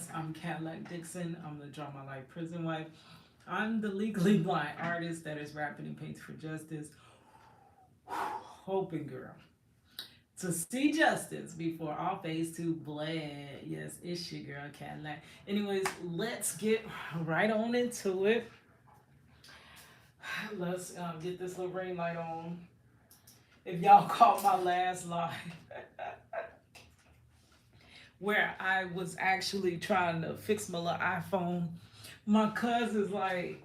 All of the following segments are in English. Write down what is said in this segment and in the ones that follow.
Yes, I'm Cadillac Dixon. I'm the Draw My Life Prison Wife. I'm the legally blind artist that is rapping and paints for justice. Hoping, girl, to see justice before all phase two bled. Yes, it's your girl Cadillac. Anyways, let's get right on into it. Let's get this little ring light on. If y'all caught my last live, where I was actually trying to fix my little iPhone, my cousin's like,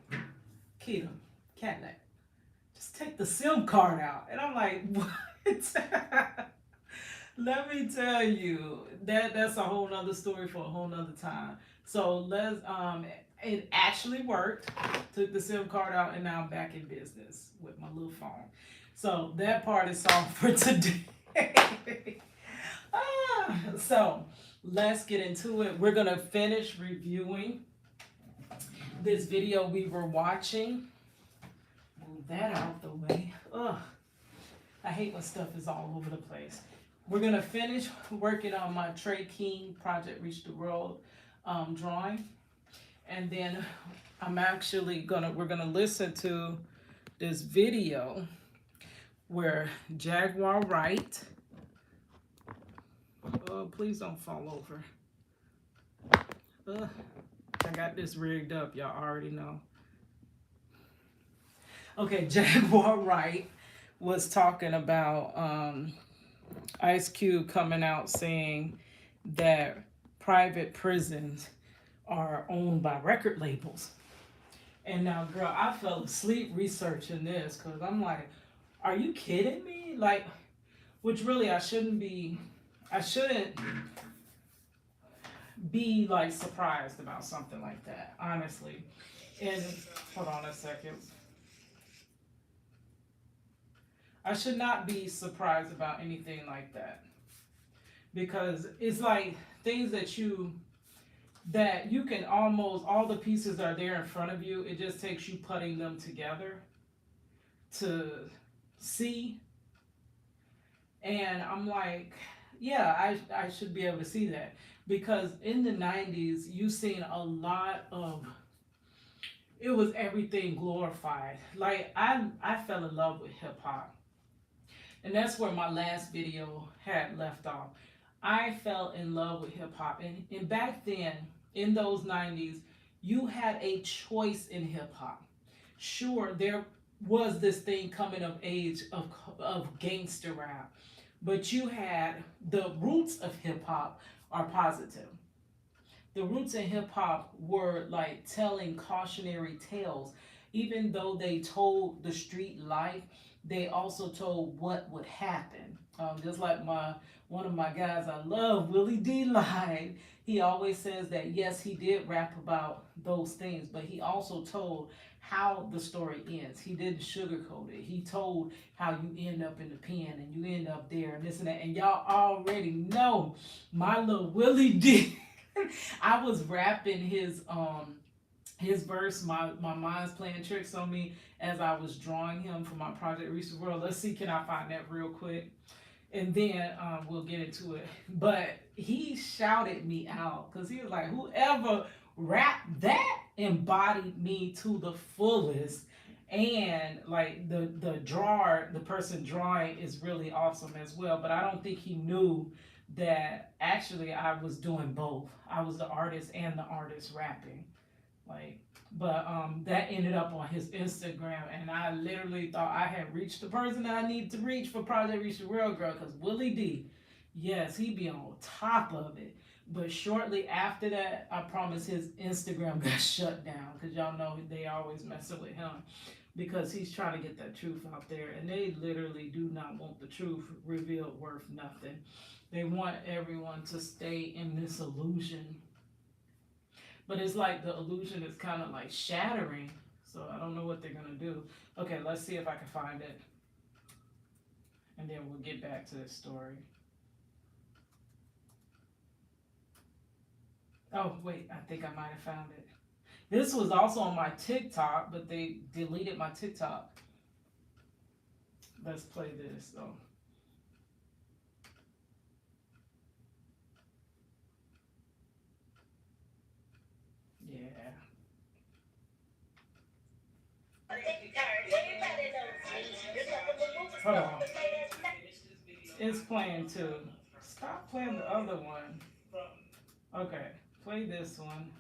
Keita, Cadillac, just take the SIM card out. And I'm like, what? Let me tell you, that's a whole nother story for a whole nother time. So let's it actually worked. Took the SIM card out and now I'm back in business with my little phone. So that part is solved for today. So let's get into it. We're gonna finish reviewing this video we were watching. Move that out the way. Ugh. I hate when stuff is all over the place. We're gonna finish working on my Trey King Project Reach the World drawing. And then we're gonna listen to this video where Jaguar Wright, oh, please don't fall over. I got this rigged up, y'all already know. Okay, Jaguar Wright was talking about Ice Cube coming out saying that private prisons are owned by record labels. And now, girl, I fell asleep researching this because I'm like, are you kidding me? Like, which really I shouldn't be like surprised about something like that, honestly. And hold on a second. I should not be surprised about anything like that. Because it's like things that you can almost, all the pieces are there in front of you. It just takes you putting them together to see. And I'm like, yeah, I should be able to see that. Because in the 90s, you've seen a lot of, it was everything glorified. Like, I fell in love with hip hop. And that's where my last video had left off. I fell in love with hip hop. And back then, in those 90s, you had a choice in hip hop. Sure, there was this thing coming of age of gangster rap, but you had the roots of hip hop are positive. The roots in hip hop were like telling cautionary tales. Even though they told the street life, they also told what would happen. Just like one of my guys I love, Willie D. Live, he always says that yes, he did rap about those things, but he also told how the story ends. He didn't sugarcoat it. He told how you end up in the pen and you end up there and this and that. And y'all already know my little Willie D. I was rapping his verse, my mind's playing tricks on me as I was drawing him for my Project Reach the World. Let's see, can I find that real quick? And then we'll get into it. But he shouted me out because he was like, whoever rapped that embodied me to the fullest. And like the person drawing is really awesome as well. But I don't think he knew that actually I was doing both. I was the artist and the artist rapping. Like, but that ended up on his Instagram, and I literally thought I had reached the person that I need to reach for Project Reach the World, girl. Because Willie D, yes, he be on top of it. But shortly after that, I promise his Instagram got shut down because y'all know they always messing with him because he's trying to get that truth out there, and they literally do not want the truth revealed worth nothing. They want everyone to stay in this illusion. But it's like the illusion is kind of like shattering. So I don't know what they're going to do. Okay, let's see if I can find it. And then we'll get back to this story. Oh, wait, I think I might have found it. This was also on my TikTok, but they deleted my TikTok. Let's play this, though. Hold on. It's playing too. Stop playing the other one. Okay, play this one.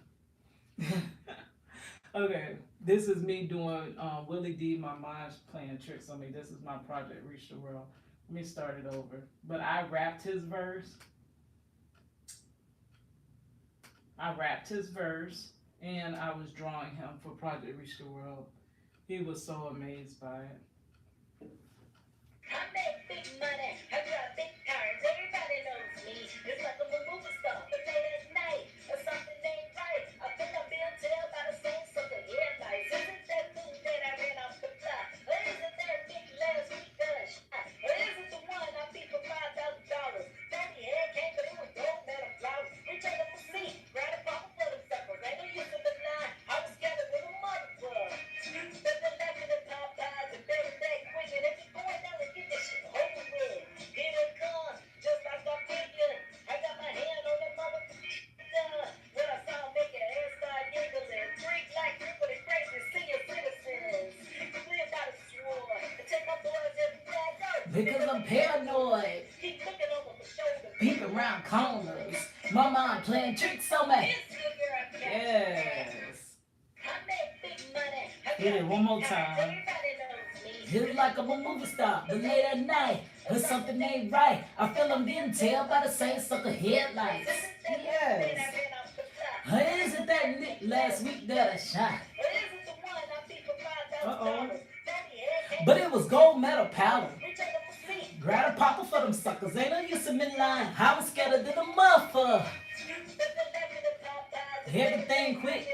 Okay, this is me doing Willie D. My mind's playing tricks on me. This is my project, Reach the World. Let me start it over. But I rapped his verse. And I was drawing him for Project Reach the World. He was so amazed by it. I make big money, I drive big cars, everybody knows me. It's like I'm a movie star, but late at night, or something ain't right. I think I'm being told by the same sort of headlights. Isn't that thing that I ran off the block? Or isn't that big last week that I shot? Or is it the one I beat for $5,000? Daddy head came, but it was gold metal flowers. We take up a seat, grab a pop for them suckers. Ain't no use in the line, I was scared of little mother club. But the left of the top pies and better that quick, and if you're going down and get this shit over with, here it comes, just like I'm thinking. I got my hand on the mother gun. When I saw him make your ass start giggling, freak like people and crazy senior citizens. Live by the sword, and take my boys everywhere I go. Because I'm paranoid. Keep looking over my shoulder. Peek around corners. My mind playing tricks on me. Yes. Hit it one more time. It's like I'm a movie star, but late at night, or something ain't right. I feel I'm being tailed by the same sucker headlights. Yes. Or is it that nick last week that I shot? Uh-oh. But it was gold metal powder. Grab a popper for them suckers. Ain't no use in me lying. I was scared than a motherfucker. Everything quick.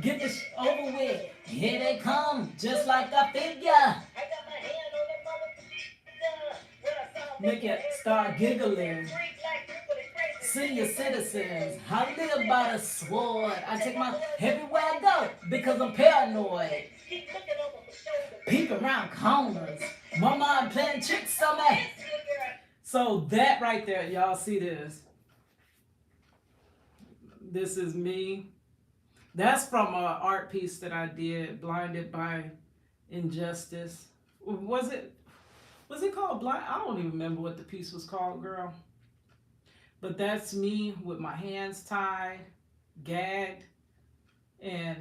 Get this over with. Here they come, just like I figure. Make it start giggling. Senior citizens, I live by the sword. I take my everywhere I go because I'm paranoid. Peek around corners. My mind playing tricks on me. So that right there, y'all see this. This is me. That's from an art piece that I did, Blinded by Injustice. Was it called Blind? I don't even remember what the piece was called, girl. But that's me with my hands tied, gagged, and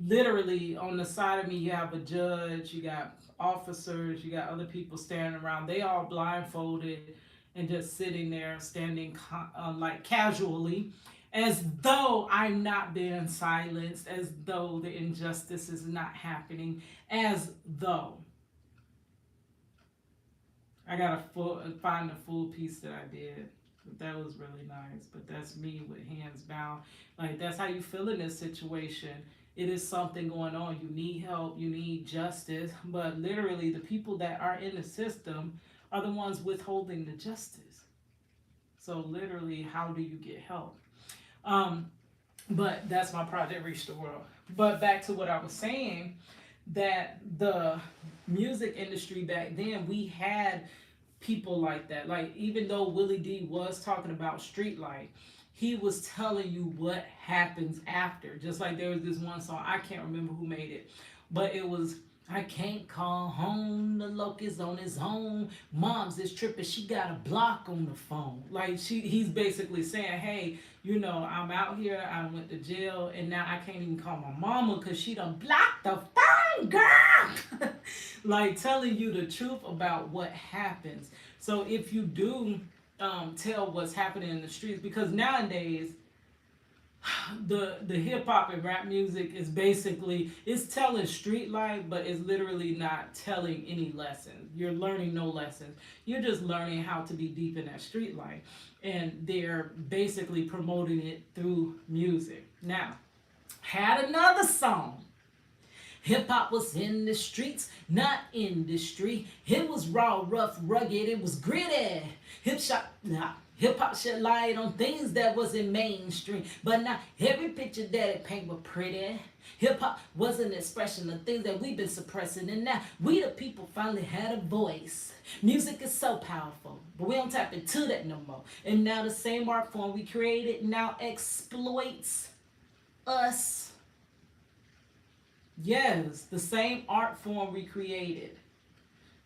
literally on the side of me you have a judge, you got officers, you got other people standing around. They all blindfolded and just sitting there, standing like casually, as though I'm not being silenced, as though the injustice is not happening, as though. I gotta find the full piece that I did. But that was really nice. But that's me with hands bound. Like, that's how you feel in this situation. It is something going on. You need help. You need justice. But literally, the people that are in the system are the ones withholding the justice. So literally, how do you get help? But that's my project, Reach the World. But back to what I was saying, that the music industry back then, we had people like that. Like, even though Willie D was talking about Streetlight, he was telling you what happens after. Just like there was this one song, I can't remember who made it, but it was, I can't call home, the locust on his own. Mom's is tripping, she got a block on the phone. Like, he's basically saying, hey, you know, I'm out here, I went to jail, and now I can't even call my mama because she done blocked the phone, girl. Like, telling you the truth about what happens. So if you do tell what's happening in the streets, because nowadays, the hip hop and rap music is basically, it's telling street life, but it's literally not telling any lessons. You're learning no lessons. You're just learning how to be deep in that street life, and they're basically promoting it through music. Now, had another song. Hip hop was in the streets, not industry. It was raw, rough, rugged, it was gritty. Hip hop shed light on things that wasn't mainstream, but not every picture that it paint was pretty. Hip hop was an expression of things that we've been suppressing, and now we the people finally had a voice. Music is so powerful, but we don't tap into that no more. And now the same art form we created now exploits us. Yes, the same art form we created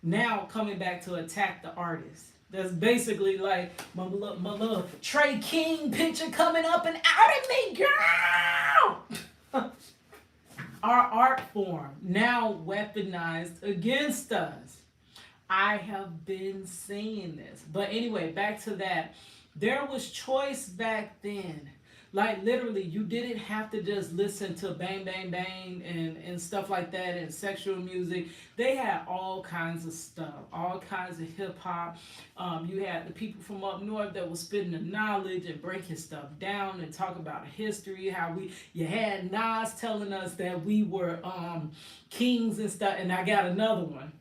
now coming back to attack the artist. That's basically like my little Trey King picture coming up and out of me, girl. Our art form now weaponized against us. I have been saying this. But anyway, back to that. There was choice back then. Like literally, you didn't have to just listen to bang, bang, bang and stuff like that and sexual music. They had all kinds of stuff, all kinds of hip hop. You had the people from up north that was spitting the knowledge and breaking stuff down and talk about history. You had Nas telling us that we were kings and stuff. And I got another one.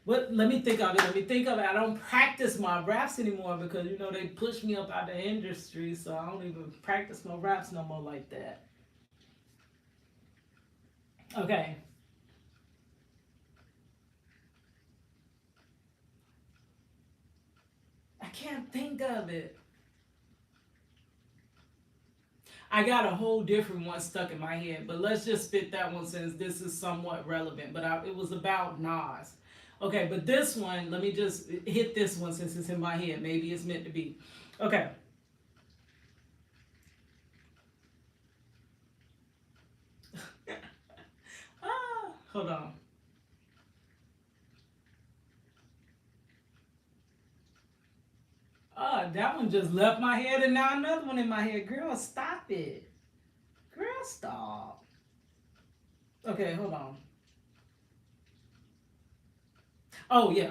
Let me think of it. I don't practice my raps anymore because, they pushed me up out the industry, so I don't even practice my raps no more like that. Okay. I can't think of it. I got a whole different one stuck in my head, but let's just spit that one since this is somewhat relevant. But it was about Nas. Okay, but this one, let me just hit this one since it's in my head. Maybe it's meant to be. Okay. Hold on. That one just left my head and now another one in my head. Girl, stop it. Girl, stop. Okay, hold on. Oh, yeah.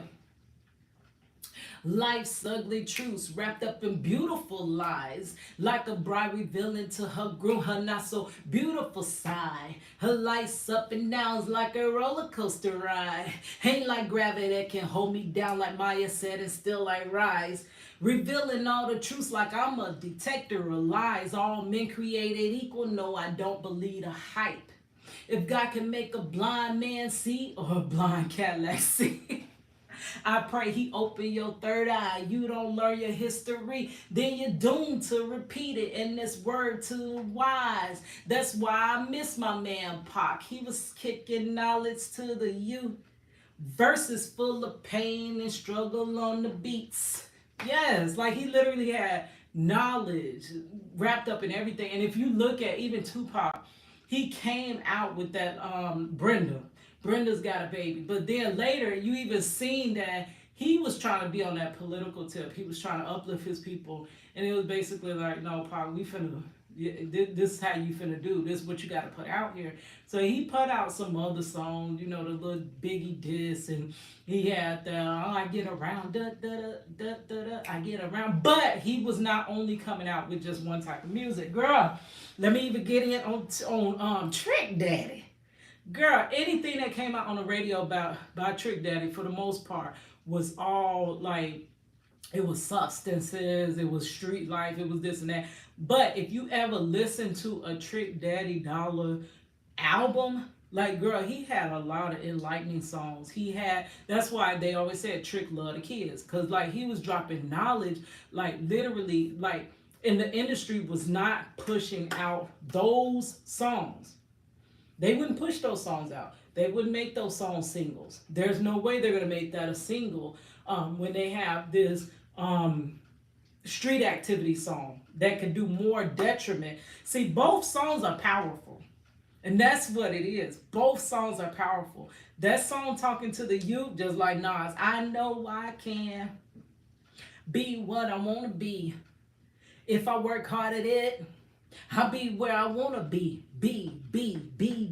Life's ugly truths wrapped up in beautiful lies, like a bride revealing to her groom her not so beautiful side. Her lights up and downs like a roller coaster ride. Ain't like gravity that can hold me down like Maya said and still I rise. Revealing all the truths like I'm a detector of lies. All men created equal, no, I don't believe the hype. If God can make a blind man see or a blind Cadillac see, I pray he open your third eye. You don't learn your history, then you're doomed to repeat it. And this word to the wise. That's why I miss my man Pac. He was kicking knowledge to the youth. Verses full of pain and struggle on the beats. Yes, like he literally had knowledge wrapped up in everything. And if you look at even Tupac, he came out with that Brenda. Brenda's got a baby. But then later, you even seen that he was trying to be on that political tip. He was trying to uplift his people. And it was basically like, no, Pac, this is how you finna do. This is what you got to put out here. So he put out some other songs, the little Biggie diss. And he had the, I get around, da, da, da, da, da, I get around. But he was not only coming out with just one type of music. Girl, let me even get in on Trick Daddy. Girl, anything that came out on the radio by Trick Daddy, for the most part, was all like, it was substances, it was street life, it was this and that. But if you ever listen to a Trick Daddy Dollar album, like, girl, he had a lot of enlightening songs. That's why they always said Trick love the kids. Because, like, he was dropping knowledge, like, literally, like, and the industry was not pushing out those songs. They wouldn't push those songs out. They wouldn't make those songs singles. There's no way they're going to make that a single when they have this street activity song that can do more detriment. See, both songs are powerful. And that's what it is. Both songs are powerful. That song talking to the youth, just like Nas, I know I can be what I want to be. If I work hard at it, I'll be where I want to be. Be,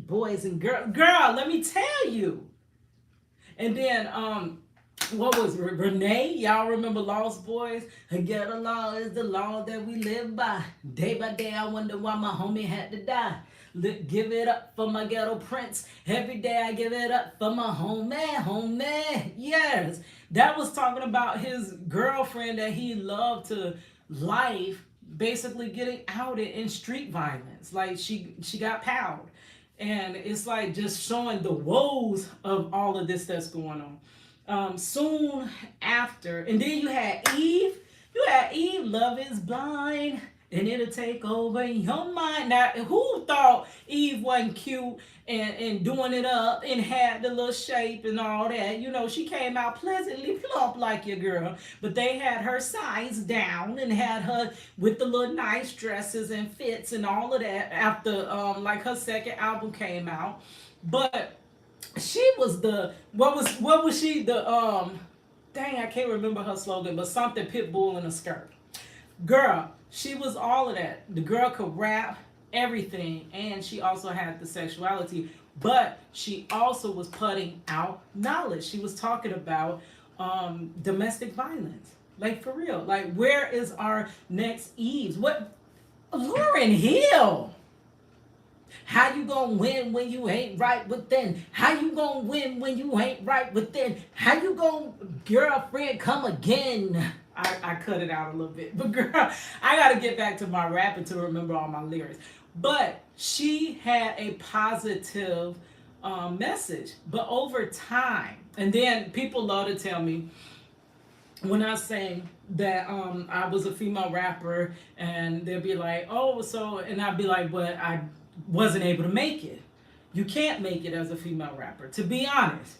boys and girls. Girl, let me tell you. And then, what was Renee? Y'all remember Lost Boys? A ghetto law is the law that we live by. Day by day, I wonder why my homie had to die. Give it up for my ghetto prince. Every day I give it up for my homie. Yes. That was talking about his girlfriend that he loved to life, basically getting outed in street violence. Like she got powed. And it's like just showing the woes of all of this that's going on. Soon after, and then you had Eve, love is blind. and it'll take over your mind. Now, who thought Eve wasn't cute and doing it up and had the little shape and all that? You know, she came out pleasantly plump like your girl, but they had her size down and had her with the little nice dresses and fits and all of that after like her second album came out. But she was the what was she the dang, I can't remember her slogan, but something pit bull in a skirt. Girl, she was all of that. The girl could rap everything, and she also had the sexuality, but she also was putting out knowledge. She was talking about domestic violence. Like for real. Like where is our next Eves? What Lauren Hill? How you gonna win when you ain't right within? How you gonna win when you ain't right within? How you gonna girlfriend come again? I cut it out a little bit, but girl, I gotta get back to my rapping to remember all my lyrics. But she had a positive message. But over time, and then people love to tell me when I say that I was a female rapper, and they'll be like, "Oh, so," and I'd be like, "But I wasn't able to make it." You can't make it as a female rapper, to be honest,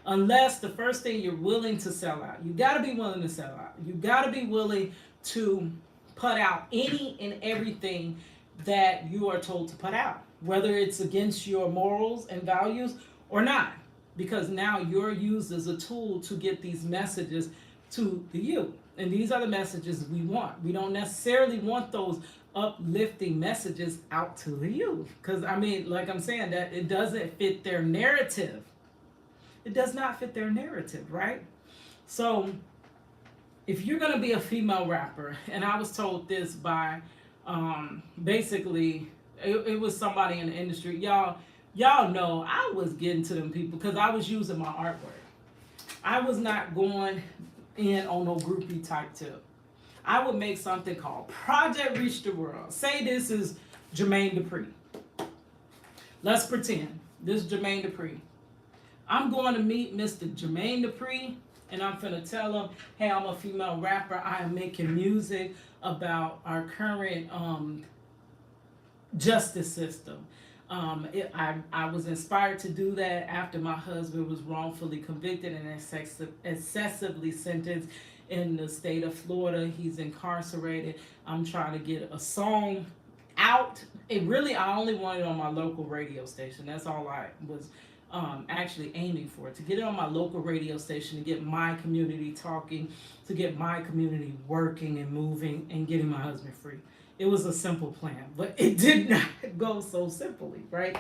unless the first thing you're willing to sell out. You got to be willing to sell out. You got to be willing to put out any and everything that you are told to put out, whether it's against your morals and values or not, because now you're used as a tool to get these messages to the youth. And these are the messages we want. We don't necessarily want those uplifting messages out to the youth, because I mean, like I'm saying, that it doesn't fit their narrative. It does not fit their narrative, right? So if you're going to be a female rapper, and I was told this by basically it was somebody in the industry, y'all know I was getting to them people because I was using my artwork. I was not going in on no groupie type tip. I would make something called Project Reach the World. Say this is Jermaine Dupri. Let's pretend this is Jermaine Dupri. I'm going to meet Mr. Jermaine Dupri, and I'm finna tell him, hey, I'm a female rapper. I am making music about our current justice system. I was inspired to do that after my husband was wrongfully convicted and excessively sentenced in the state of Florida. He's incarcerated. I'm trying to get a song out. I only wanted it on my local radio station. That's all I was actually aiming for, to get it on my local radio station, to get my community talking, to get my community working and moving and getting my husband free. It was a simple plan, but it did not go so simply, right?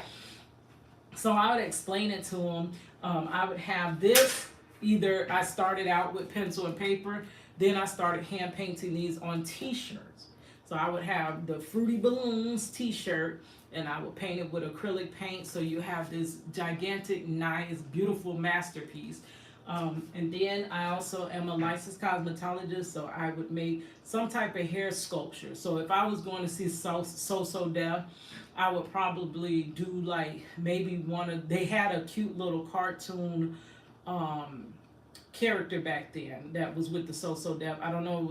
So I would explain it to him. I would have this, either I started out with pencil and paper, then I started hand painting these on t-shirts. So I would have the Fruity Balloons t-shirt, and I would paint it with acrylic paint, so you have this gigantic, nice, beautiful masterpiece. And then I also am a licensed cosmetologist, so I would make some type of hair sculpture. So if I was going to see So Def, I would probably do like maybe they had a cute little cartoon character back then that was with the So Def. I don't know if it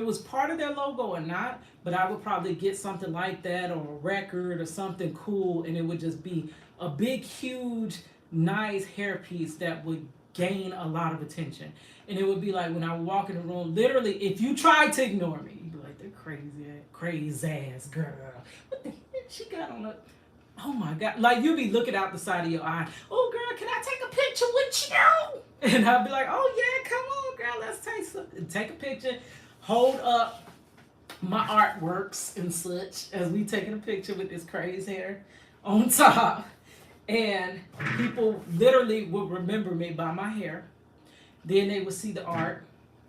was part of their logo or not, but I would probably get something like that, or a record or something cool, and it would just be a big, huge, nice hairpiece that would gain a lot of attention. And it would be like, when I would walk in the room, literally, if you tried to ignore me, you'd be like, the crazy ass girl. What the heck she got on her? Oh my God. Like, you'd be looking out the side of your eye. Oh, girl, can I take a picture with you? And I'd be like, oh yeah, come on, girl, let's take a picture. Hold up my artworks and such as we taking a picture with this crazy hair on top. And people literally would remember me by my hair. Then they would see the art,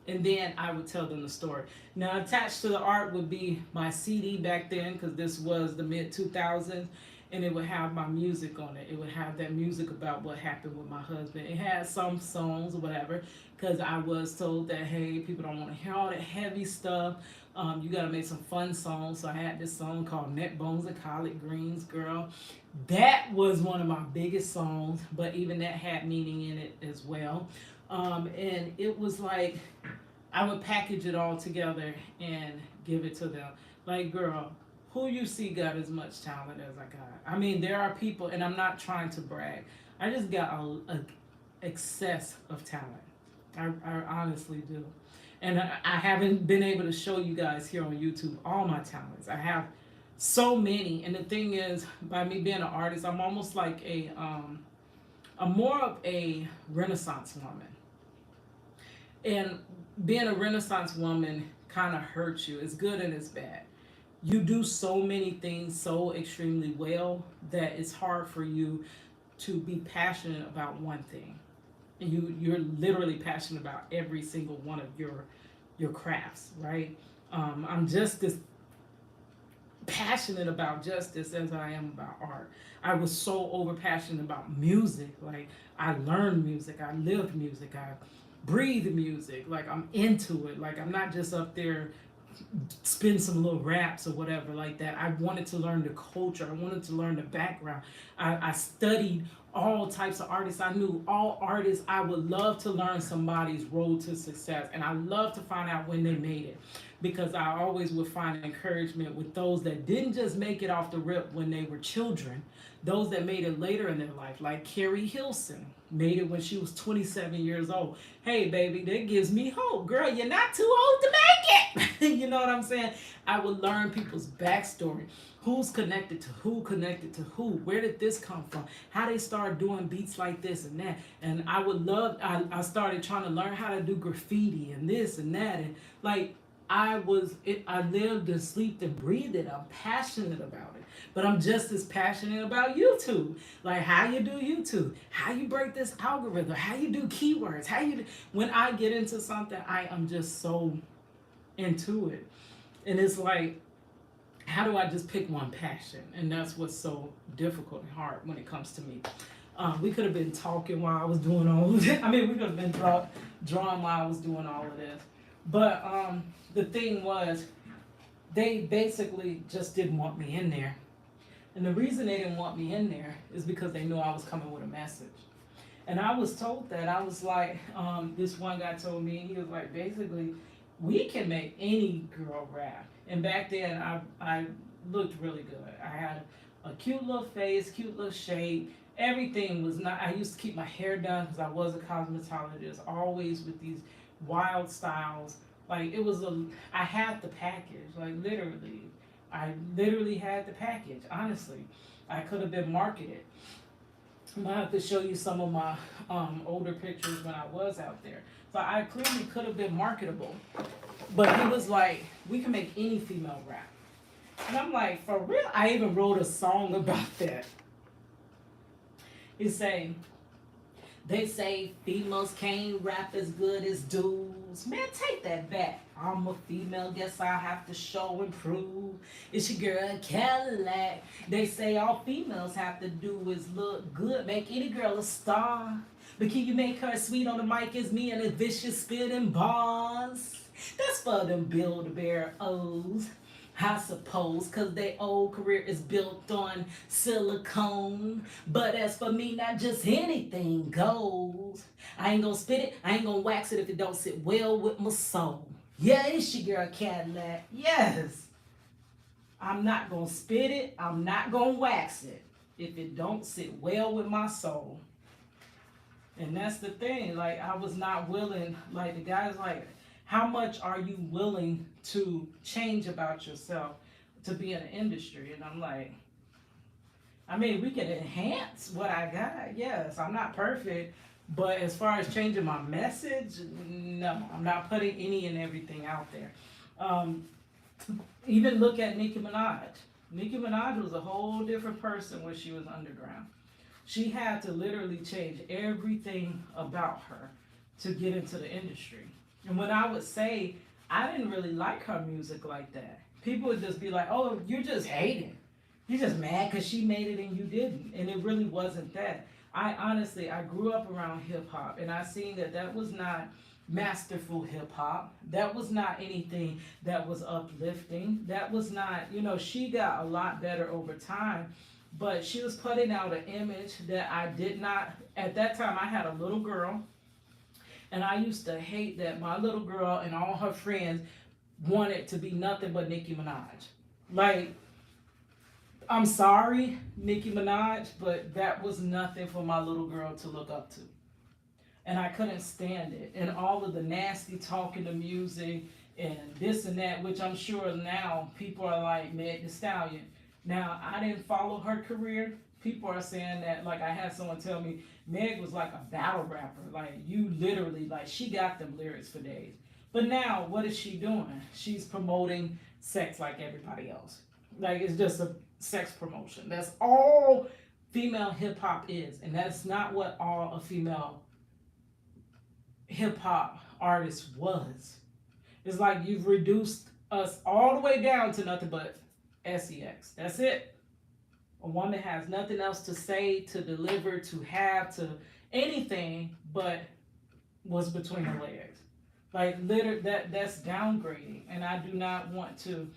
and then I would tell them the story. Now, attached to the art would be my CD back then, because this was the mid-2000s, and it would have my music on it. It would have that music about what happened with my husband. It had some songs or whatever, because I was told that, hey, people don't want to hear all that heavy stuff. You got to make some fun songs. So I had this song called Neck Bones and Collard Greens, girl. That was one of my biggest songs, but even that had meaning in it as well. And it was like, I would package it all together and give it to them. Like, girl, who you see got as much talent as I got? I mean, there are people, and I'm not trying to brag. I just got a excess of talent. I honestly do. And I haven't been able to show you guys here on YouTube all my talents. I have so many. And the thing is, by me being an artist, I'm almost like I'm more of a Renaissance woman. And being a Renaissance woman kind of hurts you. It's good and it's bad. You do so many things so extremely well that it's hard for you to be passionate about one thing. And you're literally passionate about every single one of your crafts, right? I'm just as passionate about justice as I am about art. I was so over passionate about music. Like, I learned music, I lived music, I breathe music. Like, I'm into it. Like, I'm not just up there spin some little raps or whatever like that. I wanted to learn the culture. I wanted to learn the background. I studied all types of artists. I knew all artists. I would love to learn somebody's road to success, and I love to find out when they made it, because I always would find encouragement with those that didn't just make it off the rip when they were children, those that made it later in their life, like Carrie Hilson made it when she was 27 years old. Hey, baby, that gives me hope. Girl, you're not too old to make it. You know what I'm saying? I would learn people's backstory. Who's connected to who, where did this come from, how they started doing beats like this and that. And I started trying to learn how to do graffiti and this and that. And like, I lived and slept and breathed it. I'm passionate about it. But I'm just as passionate about YouTube. Like, how you do YouTube, how you break this algorithm, how you do keywords, when I get into something, I am just so into it. And it's like, how do I just pick one passion? And that's what's so difficult and hard when it comes to me. We could have been talking while I was doing all of this. I mean, we could have been drawing while I was doing all of this. But the thing was, they basically just didn't want me in there. And the reason they didn't want me in there is because they knew I was coming with a message. And I was told that. I was like, this one guy told me, he was like, basically, we can make any girl rap. And back then, I looked really good. I had a cute little face, cute little shape. Everything was not, I used to keep my hair done because I was a cosmetologist, always with these wild styles. Like, I had the package, like literally. I literally had the package, honestly. I could have been marketed. I'm gonna have to show you some of my older pictures when I was out there. So I clearly could have been marketable. But he was like, we can make any female rap. And I'm like, for real? I even wrote a song about that. He's saying, they say females can't rap as good as dudes. Man, take that back. I'm a female, guess I have to show and prove. It's your girl Cadillac. They say all females have to do is look good, make any girl a star. But can you make her sweet on the mic as me and a vicious spitting bars? That's for them Build-A-Bear O's, I suppose, cause their old career is built on silicone. But as for me, not just anything goes. I ain't gonna spit it, I ain't gonna wax it if it don't sit well with my soul. Yeah, it's your girl Cadillac. Yes. I'm not gonna spit it, I'm not gonna wax it if it don't sit well with my soul. And that's the thing, like, I was not willing, like, the guy's like, how much are you willing to change about yourself to be in the industry? And I'm like, I mean, we can enhance what I got. Yes, I'm not perfect. But as far as changing my message, no, I'm not putting any and everything out there. Even look at Nicki Minaj. Nicki Minaj was a whole different person when she was underground. She had to literally change everything about her to get into the industry. And when I would say, I didn't really like her music like that, people would just be like, oh, you're just hating. You're just mad because she made it and you didn't. And it really wasn't that. I grew up around hip hop, and I seen that was not masterful hip hop. That was not anything that was uplifting. That was not, she got a lot better over time, but she was putting out an image that I did not, at that time I had a little girl, And I used to hate that my little girl and all her friends wanted to be nothing but Nicki Minaj. Like, I'm sorry, Nicki Minaj, but that was nothing for my little girl to look up to. And I couldn't stand it. And all of the nasty talking, the music, and this and that, which I'm sure now people are like Meg Thee Stallion. Now, I didn't follow her career. People are saying that, like I had someone tell me, Meg was like a battle rapper. Like, you literally, like, she got them lyrics for days. But now, what is she doing? She's promoting sex like everybody else. Like, it's just a sex promotion. That's all female hip hop is. And that's not what all a female hip hop artist was. It's like you've reduced us all the way down to nothing but sex. That's it. A woman has nothing else to say, to deliver, to have, to anything but what's between her legs. Like, literally, that's downgrading. And I do not want to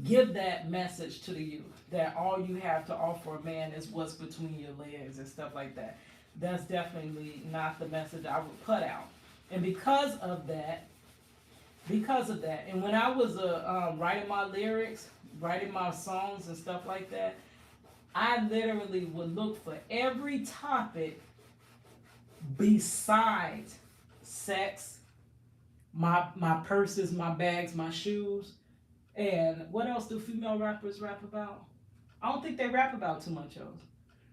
give that message to the youth, that all you have to offer a man is what's between your legs and stuff like that. That's definitely not the message I would put out. And because of that, and when I was writing my lyrics, writing my songs and stuff like that, I literally would look for every topic besides sex, my purses, my bags, my shoes. And what else do female rappers rap about? I don't think they rap about too much else.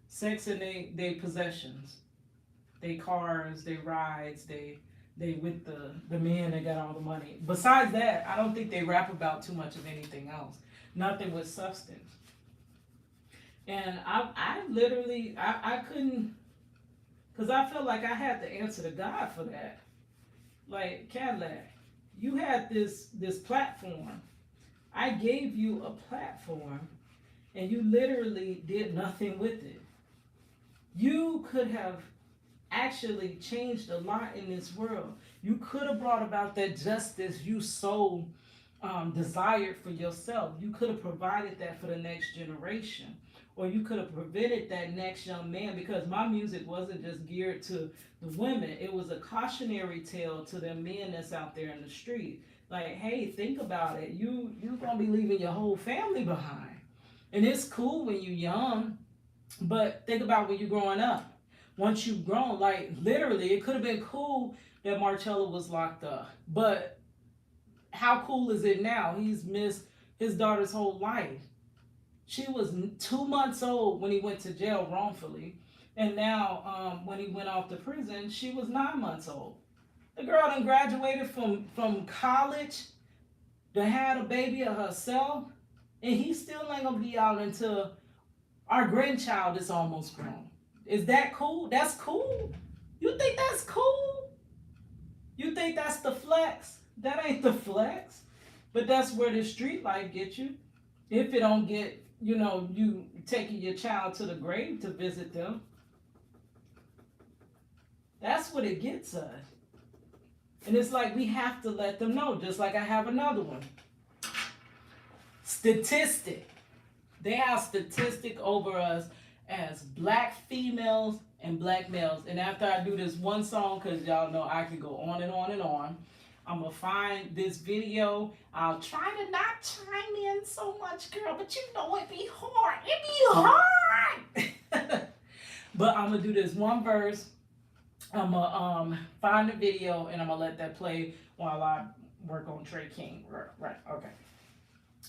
Sex and they possessions, they cars, they rides, they with the men that got all the money. Besides that, I don't think they rap about too much of anything else. Nothing with substance. And I literally I couldn't, because I felt like I had to answer to God for that. Like, Cadillac, you had this platform. I gave you a platform, and you literally did nothing with it. You could have actually changed a lot in this world. You could have brought about that justice you so desired for yourself. You could have provided that for the next generation. Or you could have prevented that next young man, because my music wasn't just geared to the women. It was a cautionary tale to the men that's out there in the street. Like, hey, think about it. You're going to be leaving your whole family behind. And it's cool when you're young, but think about when you're growing up. Once you've grown, like, literally, it could have been cool that Marcella was locked up. But how cool is it now? He's missed his daughter's whole life. She was 2 months old when he went to jail wrongfully. And now, when he went off to prison, she was 9 months old. The girl done graduated from college, done had a baby of herself, and he still ain't gonna be out until our grandchild is almost grown. Is that cool? That's cool? You think that's cool? You think that's the flex? That ain't the flex. But that's where the street life gets you. If it don't get, you taking your child to the grave to visit them. That's what it gets us. And it's like we have to let them know, just like I have another one. Statistic. They have statistic over us as black females and black males. And after I do this one song, because y'all know I can go on and on and on, I'm going to find this video. I'll try to not chime in so much, girl, but you know it be hard. It be hard. But I'm going to do this one verse. I'm going to find the video, and I'm going to let that play while I work on Trey King. Right, okay.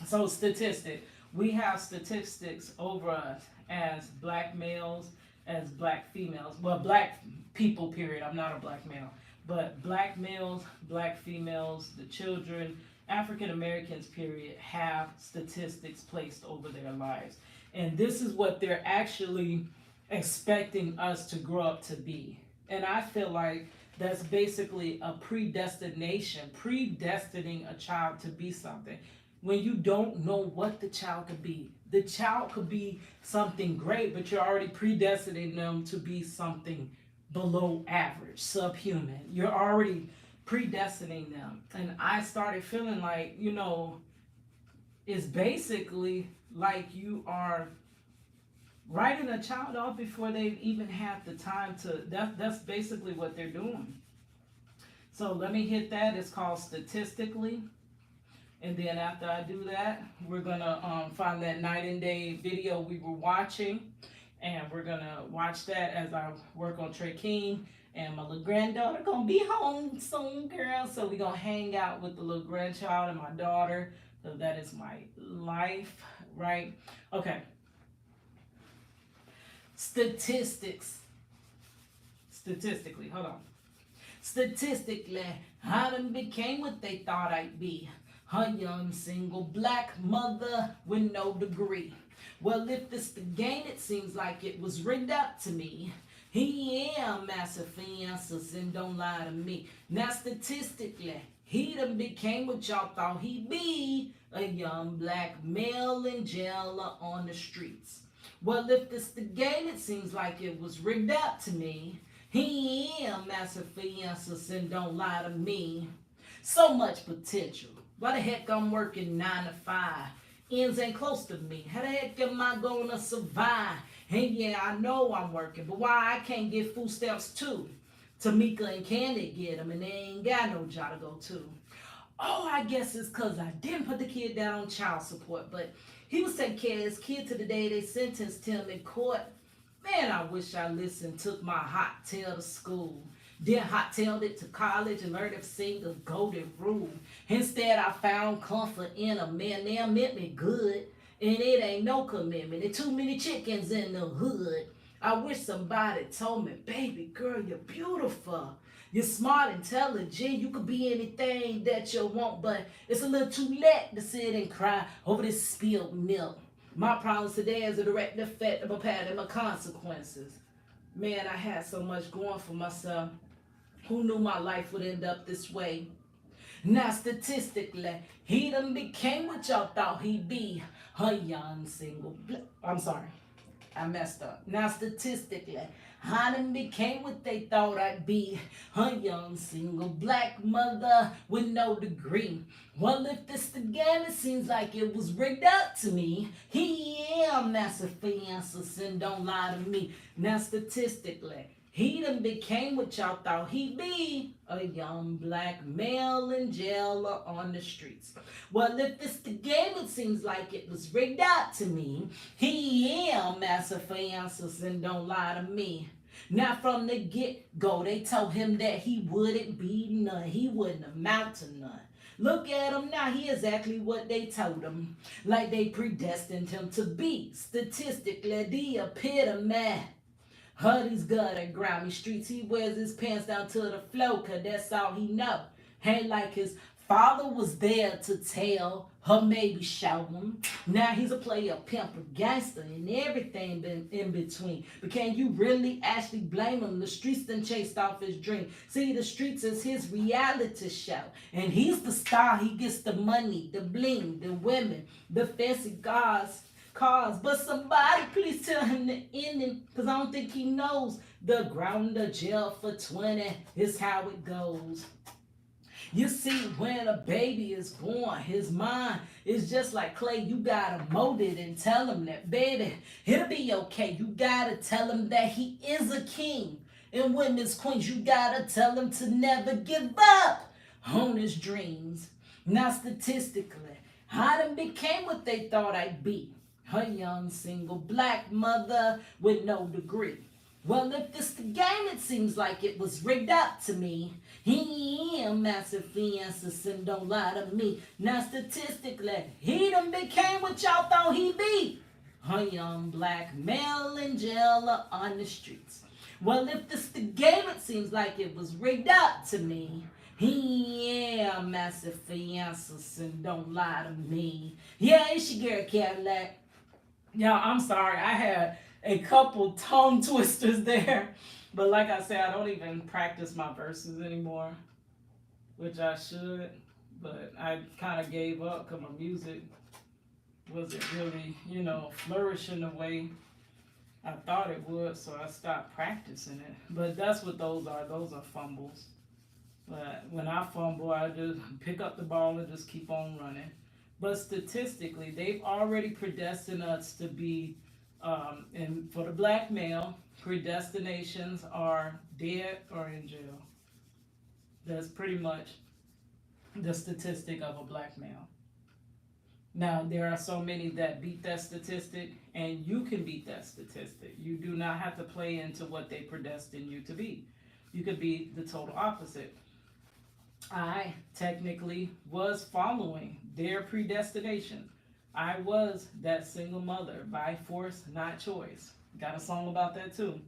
So statistic. We have statistics over us as black males, as black females. Well, black people, period. I'm not a black male. But black males, black females, the children, African Americans, period, have statistics placed over their lives. And this is what they're actually expecting us to grow up to be. And I feel like that's basically a predestination, predestining a child to be something. When you don't know what the child could be. The child could be something great, but you're already predestining them to be something below average, subhuman. You're already predestining them. And I started feeling like, it's basically like you are writing a child off before they've even had the time to, that's basically what they're doing. So let me hit that. It's called statistically. And then after I do that, we're gonna find that night and day video we were watching, and we're gonna watch that as I work on Trey King. And my little granddaughter gonna be home soon, girl. So we gonna hang out with the little grandchild and my daughter. So that is my life, right? Okay. Statistics. Statistically, hold on. Statistically, I done became what they thought I'd be. A young single black mother with no degree. Well, if this the game, it seems like it was rigged up to me. He am massive fiances and don't lie to me. Now statistically, he done became what y'all thought he'd be. A young black male in jail or on the streets. Well, if this the game, it seems like it was rigged up to me. He am massive fiances and don't lie to me. So much potential. Why the heck I'm working 9 to 5? Ends ain't close to me. How the heck am I gonna survive? And yeah, I know I'm working, but why I can't get food stamps too? Tamika and Candy get them, and they ain't got no job to go to. Oh, I guess it's because I didn't put the kid down on child support, but he was taking care of his kid to the day they sentenced him in court. Man, I wish I listened, took my hot tail to school. Then hot tailed it to college and learned to sing the golden rule. Instead, I found comfort in a man that meant me good. And it ain't no commitment. There's too many chickens in the hood. I wish somebody told me, baby girl, you're beautiful. You're smart, intelligent. You could be anything that you want, but it's a little too late to sit and cry over this spilled milk. My problems today is a direct effect of my pattern and my consequences. Man, I had so much going for myself. Who knew my life would end up this way? Now statistically, he done became what y'all thought he'd be. A young single I'm sorry, I messed up. Now statistically, I done became what they thought I'd be. A young single black mother with no degree. Well, if this the game, it seems like it was rigged up to me. He am massive fiances and don't lie to me. Now statistically, he done became what y'all thought he'd be. A young black male in jail or on the streets. Well, if it's the game, it seems like it was rigged out to me. He am massive fiances and don't lie to me. Now from the get-go, they told him that he wouldn't be none. He wouldn't amount to none. Look at him now, he exactly what they told him. Like they predestined him to be. Statistically, the epitome. Huddy's gutter, grimy streets. He wears his pants down to the floor, cause that's all he know. Ain't like his father was there to tell her, maybe show him. Now he's a player, pimp, a gangster, and everything been in between. But can you really actually blame him? The streets done chased off his dream. See, the streets is his reality show. And he's the star. He gets the money, the bling, the women, the fancy cars. But somebody please tell him the ending, because I don't think he knows. The ground to jail for 20 is how it goes. You see, when a baby is born, his mind is just like clay. You gotta mold it and tell him that, baby, it'll be okay. You gotta tell him that he is a king. And women's queens, you gotta tell him to never give up on his dreams. Now statistically, I done became what they thought I'd be. A young single black mother with no degree. Well, if this the game, it seems like it was rigged up to me. He am massive fiances and don't lie to me. Now statistically, he done became what y'all thought he'd be. A young black male in jail or on the streets. Well, if this the game, it seems like it was rigged up to me. Yeah, massive fiances and don't lie to me. Yeah, it's your girl Cadillac. Y'all, I'm sorry. I had a couple tongue twisters there. But like I said, I don't even practice my verses anymore, which I should. But I kind of gave up because my music wasn't really, flourishing the way I thought it would. So I stopped practicing it. But that's what those are. Those are fumbles. But when I fumble, I just pick up the ball and just keep on running. But statistically, they've already predestined us to be, and for the black male, predestinations are dead or in jail. That's pretty much the statistic of a black male. Now, there are so many that beat that statistic, and you can beat that statistic. You do not have to play into what they predestined you to be. You could be the total opposite. I technically was following their predestination. I was that single mother by force, not choice. Got a song about that too,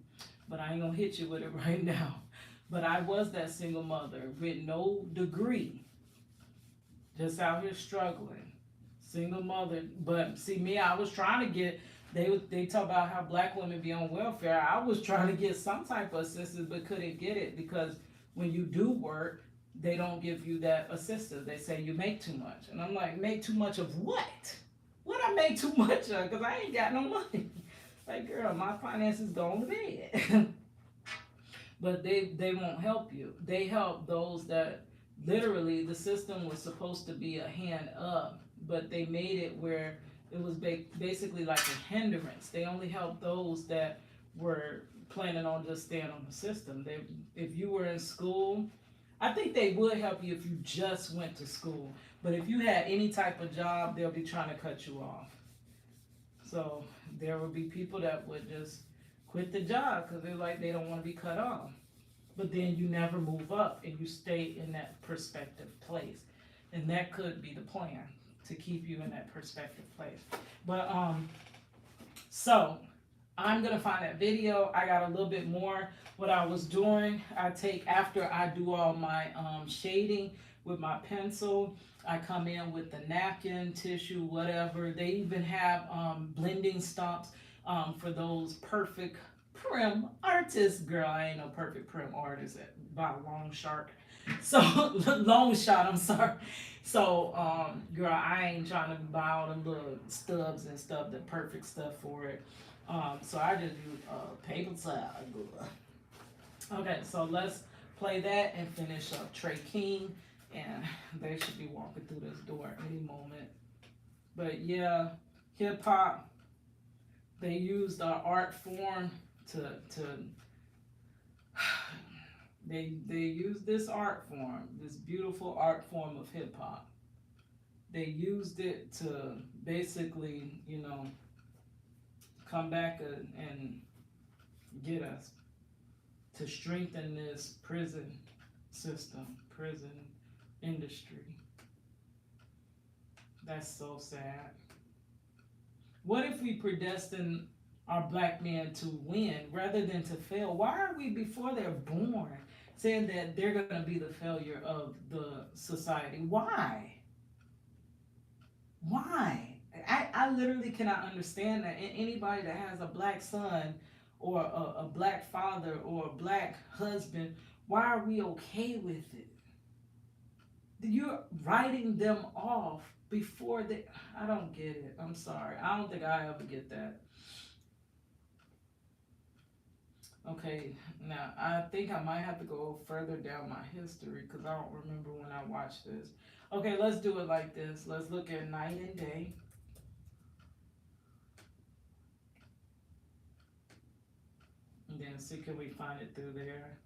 but I ain't gonna hit you with it right now. But I was that single mother with no degree, just out here struggling. Single mother, but see me, I was trying to get. They talk about how black women be on welfare. I was trying to get some type of assistance, but couldn't get it because when you do work, they don't give you that assistance. They say you make too much, and I'm like, make too much of what? What I make too much of? Cause I ain't got no money. Like, girl, my finances going to bed. But they won't help you. They help those that literally the system was supposed to be a hand up, but they made it where it was basically like a hindrance. They only help those that were planning on just staying on the system. If you were in school, I think they would help you if you just went to school. But if you had any type of job, they'll be trying to cut you off. So there would be people that would just quit the job because they're like they don't want to be cut off. But then you never move up and you stay in that perspective place. And that could be the plan to keep you in that perspective place. But so I'm gonna find that video. I got a little bit more. What I was doing, I take after I do all my shading with my pencil. I come in with the napkin, tissue, whatever. They even have blending stumps for those perfect prim artists. Girl, I ain't no perfect prim artist by a long shot. So long shot, I'm sorry. So girl, I ain't trying to buy all the little stubs and stuff, the perfect stuff for it. So I just use paper towel. Okay, so let's play that and finish up Trey King, and they should be walking through this door any moment. But yeah, hip hop, they used our art form to they used this art form, this beautiful art form of hip hop. They used it to basically, come back and get us to strengthen this prison system, prison industry. That's so sad. What if we predestine our black men to win rather than to fail? Why are we, before they're born, saying that they're going to be the failure of the society? Why? Why? I literally cannot understand that. And anybody that has a black son or a black father or a black husband, why are we okay with it? You're writing them off before they. I don't get it. I'm sorry. I don't think I ever get that. Okay, now I think I might have to go further down my history because I don't remember when I watched this. Okay, let's do it like this. Let's look at night and day. And then see, can we find it through there?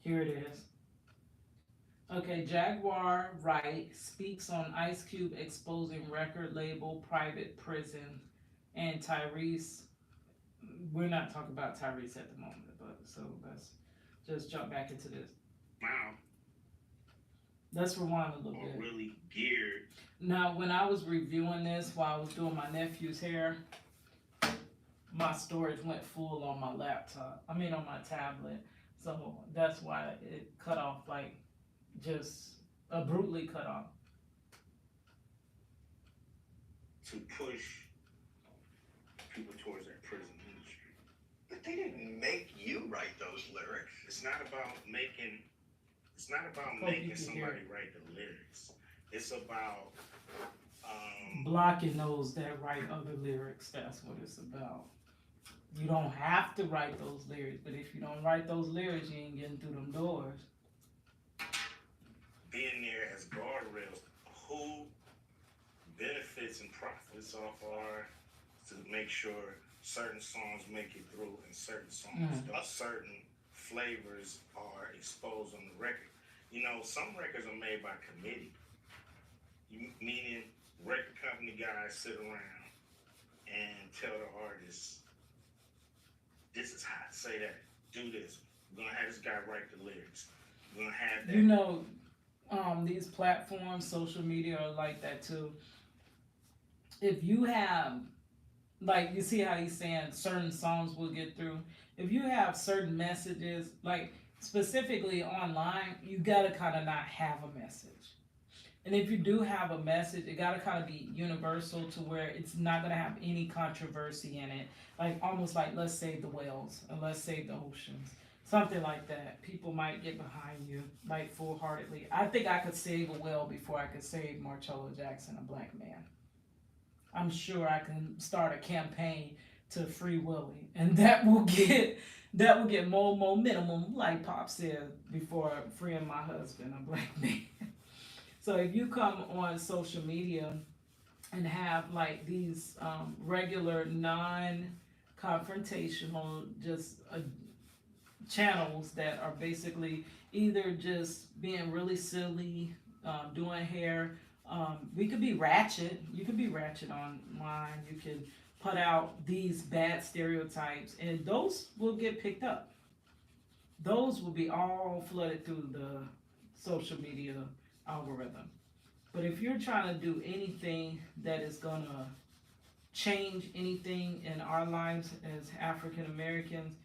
Here it is. Okay, Jaguar Wright speaks on Ice Cube exposing record label private prison, and Tyrese. We're not talking about Tyrese at the moment, but so let's just jump back into this. Wow. Let's rewind a little bit. Really geared. Now, when I was reviewing this while I was doing my nephew's hair, my storage went full on my laptop. I mean, on my tablet. So that's why it cut off, like, just abruptly cut off. To push people towards that prison industry. But they didn't make you write those lyrics. It's not about making somebody write the lyrics. It's about blocking those that write other lyrics. That's what it's about. You don't have to write those lyrics, but if you don't write those lyrics, you ain't getting through them doors. Being there as guardrails, who benefits and profits off our to make sure certain songs make it through and certain songs don't. Certain flavors are exposed on the record. You know, some records are made by committee, meaning record company guys sit around and tell the artists, this is hot, say that, do this. We're gonna have this guy write the lyrics. We're gonna have that. You know, these platforms, social media are like that too. If you have, like, you see how he's saying certain songs will get through. If you have certain messages, like specifically online, you gotta kind of not have a message. And if you do have a message, it gotta kind of be universal to where it's not gonna have any controversy in it. Like almost like let's save the whales and let's save the oceans. Something like that. People might get behind you, like full-heartedly. I think I could save a whale before I could save Marcello Jackson, a black man. I'm sure I can start a campaign to free Willie, and that will get more momentum, like Pop said, before freeing my husband, a black man. So if you come on social media and have like these regular non-confrontational, just channels that are basically either just being really silly, doing hair. We could be ratchet. You could be ratchet online. You could put out these bad stereotypes, and those will get picked up. Those will be all flooded through the social media algorithm. But if you're trying to do anything that is gonna change anything in our lives as African Americans,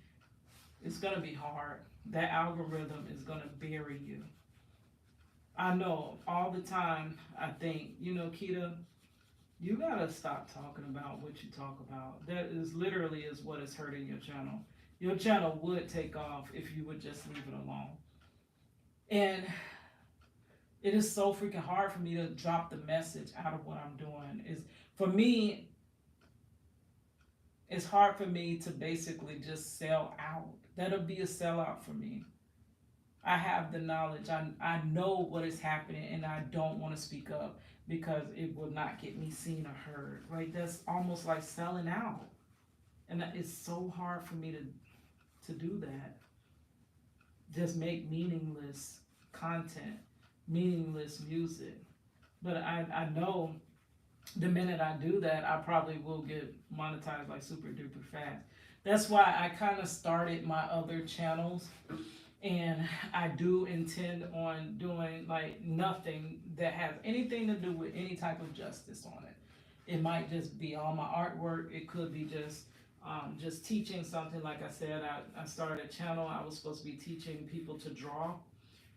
it's gonna be hard. That algorithm is gonna bury you. I know all the time I think, you know, Keita, you gotta stop talking about what you talk about. That is literally is what is hurting your channel. Your channel would take off if you would just leave it alone. And it is so freaking hard for me to drop the message out of what I'm doing. Is for me, it's hard for me to basically just sell out. That'll be a sellout for me. I have the knowledge. I know what is happening, and I don't want to speak up because it will not get me seen or heard. Right? That's almost like selling out, and it's so hard for me to do that. Just make meaningless content, meaningless music. But I know the minute I do that, I probably will get monetized like super duper fast. That's why I kind of started my other channels, and I do intend on doing like nothing that has anything to do with any type of justice on it. It might just be all my artwork. It could be just teaching something. Like I said, I started a channel. I was supposed to be teaching people to draw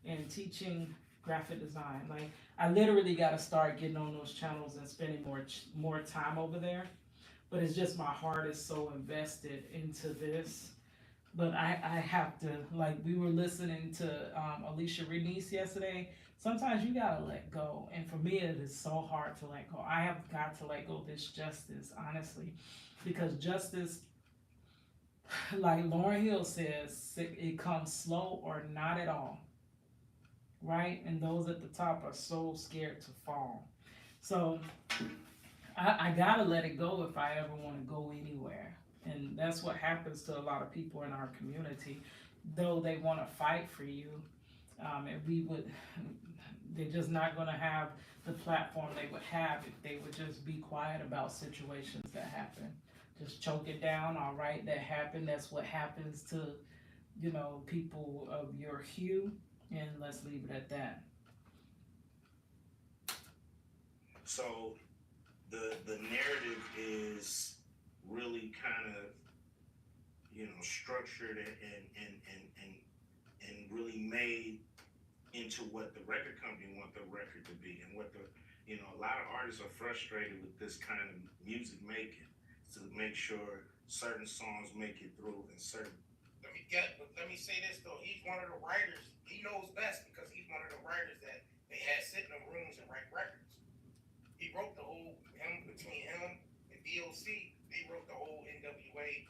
and teaching graphic design. Like I literally got to start getting on those channels and spending more time over there. But it's just my heart is so invested into this. But I have to, like, we were listening to Alicia Renese yesterday. Sometimes you gotta let go, and for me it is so hard to let go. I have got to let go of this justice, honestly, because justice, like Lauryn Hill says, it comes slow or not at all, right? And those at the top are so scared to fall. So I gotta let it go if I ever want to go anywhere. And that's what happens to a lot of people in our community. Though they want to fight for you, and they're just not going to have the platform they would have if they would just be quiet about situations that happen. Just choke it down, all right, that happened. That's what happens to, you know, people of your hue, and let's leave it at that. So the narrative is really kind of, you know, structured and really made into what the record company want the record to be, and what the, you know, a lot of artists are frustrated with this kind of music making to make sure certain songs make it through and certain. Let me say this though, he's one of the writers. He knows best because he's one of the writers that they had sit in the rooms and write records. He wrote the whole between him and DOC. They wrote the whole NWA